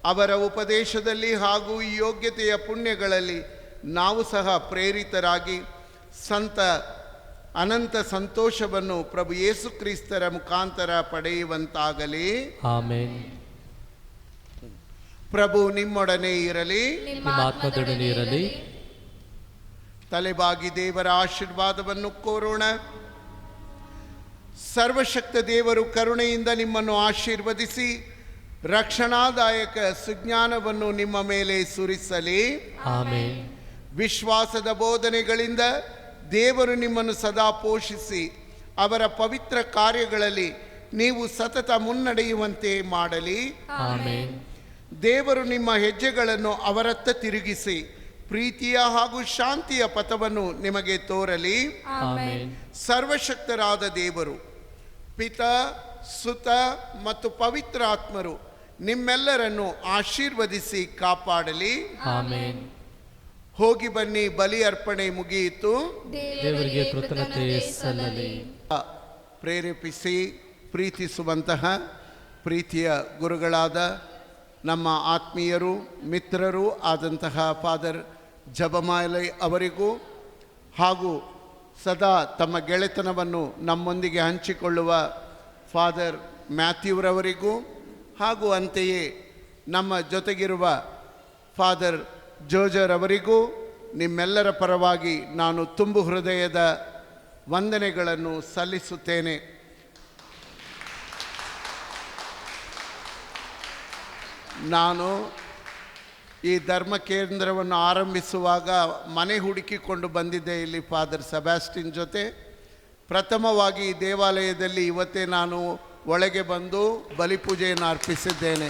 ಅವರ ಉಪದೇಶದಲ್ಲಿ ಹಾಗೂ ಈ ಯೋಗ್ಯತೆಯ ಪುಣ್ಯಗಳಲ್ಲಿ ನಾವು ಸಹ ಪ್ರೇರಿತರಾಗಿ ಸಂತ ಅನಂತ ಸಂತೋಷವನ್ನು ಪ್ರಭು ಯೇಸು ಕ್ರಿಸ್ತರ ಮುಖಾಂತರ ಪಡೆಯುವಂತಾಗಲಿ. ಆಮೆನ್. ಪ್ರಭು ನಿಮ್ಮೊಡನೆ ಇರಲಿ, ನಿಮ್ಮ ಆತ್ಮದೊಡನೆ ಇರಲಿ. ತಲೆಬಾಗಿ ದೇವರ ಆಶೀರ್ವಾದವನ್ನು ಕೋರೋಣ. ಸರ್ವಶಕ್ತ ದೇವರು ಕರುಣೆಯಿಂದ ನಿಮ್ಮನ್ನು ಆಶೀರ್ವದಿಸಿ ರಕ್ಷಣಾದಾಯಕ ಸುಜ್ಞಾನವನ್ನು ನಿಮ್ಮ ಮೇಲೆ ಸುರಿಸಲಿ. ಆಮೆನ್. ವಿಶ್ವಾಸದ ಬೋಧನೆಗಳಿಂದ ದೇವರು ನಿಮ್ಮನ್ನು ಸದಾ ಪೋಷಿಸಿ ಅವರ ಪವಿತ್ರ ಕಾರ್ಯಗಳಲ್ಲಿ ನೀವು ಸತತ ಮುನ್ನಡೆಯುವಂತೆ ಮಾಡಲಿ. ಆಮೆನ್. ದೇವರು ನಿಮ್ಮ ಹೆಜ್ಜೆಗಳನ್ನು ಅವರತ್ತ ತಿರುಗಿಸಿ ಪ್ರೀತಿಯ ಹಾಗೂ ಶಾಂತಿಯ ಪಥವನ್ನು ನಿಮಗೆ ತೋರಲಿ. ಆಮೆನ್. ಸರ್ವಶಕ್ತರಾದ ದೇವರು ಪಿತ, ಸುತ ಮತ್ತು ಪವಿತ್ರ ಆತ್ಮರು ನಿಮ್ಮೆಲ್ಲರನ್ನು ಆಶೀರ್ವದಿಸಿ ಕಾಪಾಡಲಿ. ಆಮೆನ್. ಹೋಗಿ ಬನ್ನಿ, ಬಲಿ ಅರ್ಪಣೆ ಮುಗಿಯಿತು. ದೇವರಿಗೆ ಕೃತಜ್ಞತೆ ಸಲ್ಲಲಿ. ಪ್ರೇರೇಪಿಸಿ ಪ್ರೀತಿಸುವಂತಹ ಪ್ರೀತಿಯ ಗುರುಗಳಾದ ನಮ್ಮ ಆತ್ಮೀಯರು ಮಿತ್ರರು ಆದಂತಹ ಫಾದರ್ ಜಬಮಾಲೈ ಅವರಿಗೂ ಹಾಗೂ ಸದಾ ತಮ್ಮ ಗೆಳೆತನವನ್ನು ನಮ್ಮೊಂದಿಗೆ ಹಂಚಿಕೊಳ್ಳುವ ಫಾದರ್ ಮ್ಯಾಥ್ಯೂರವರಿಗೂ ಹಾಗೂ ಅಂತೆಯೇ ನಮ್ಮ ಜೊತೆಗಿರುವ ಫಾದರ್ ಜೋಜರ್ ಅವರಿಗೂ ನಿಮ್ಮೆಲ್ಲರ ಪರವಾಗಿ ನಾನು ತುಂಬು ಹೃದಯದ ವಂದನೆಗಳನ್ನು ಸಲ್ಲಿಸುತ್ತೇನೆ. ನಾನು ಈ ಧರ್ಮ ಕೇಂದ್ರವನ್ನು ಆರಂಭಿಸುವಾಗ ಮನೆ ಹುಡುಕಿಕೊಂಡು ಬಂದಿದ್ದೆ ಇಲ್ಲಿ ಫಾದರ್ ಸೆಬಾಸ್ಟಿನ್ ಜೊತೆ. ಪ್ರಥಮವಾಗಿ ಈ ದೇವಾಲಯದಲ್ಲಿ ಇವತ್ತೇ ನಾನು ಒಳಗೆ ಬಂದು ಬಲಿಪೂಜೆಯನ್ನು ಅರ್ಪಿಸಿದ್ದೇನೆ.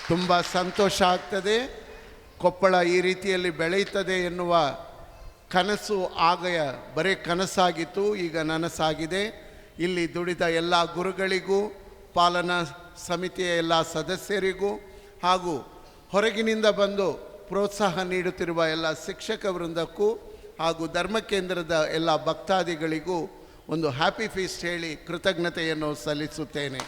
ತುಂಬ ಸಂತೋಷ ಆಗ್ತದೆ. ಕೊಪ್ಪಳ ಈ ರೀತಿಯಲ್ಲಿ ಬೆಳೆಯುತ್ತದೆ ಎನ್ನುವ ಕನಸು ಆಗ ಬರೀ ಕನಸಾಗಿತ್ತು, ಈಗ ನನಸಾಗಿದೆ. ಇಲ್ಲಿ ದುಡಿದ ಎಲ್ಲ ಗುರುಗಳಿಗೂ, ಪಾಲನಾ ಸಮಿತಿಯ ಎಲ್ಲ ಸದಸ್ಯರಿಗೂ ಹಾಗೂ ಹೊರಗಿನಿಂದ ಬಂದು ಪ್ರೋತ್ಸಾಹ ನೀಡುತ್ತಿರುವ ಎಲ್ಲ ಶಿಕ್ಷಕ ವೃಂದಕ್ಕೂ ಹಾಗೂ ಧರ್ಮ ಕೇಂದ್ರದ ಎಲ್ಲ ಭಕ್ತಾದಿಗಳಿಗೂ ಒಂದು ಹ್ಯಾಪಿ ಫೀಸ್ಟ್ ಹೇಳಿ ಕೃತಜ್ಞತೆಯನ್ನು ಸಲ್ಲಿಸುತ್ತೇನೆ.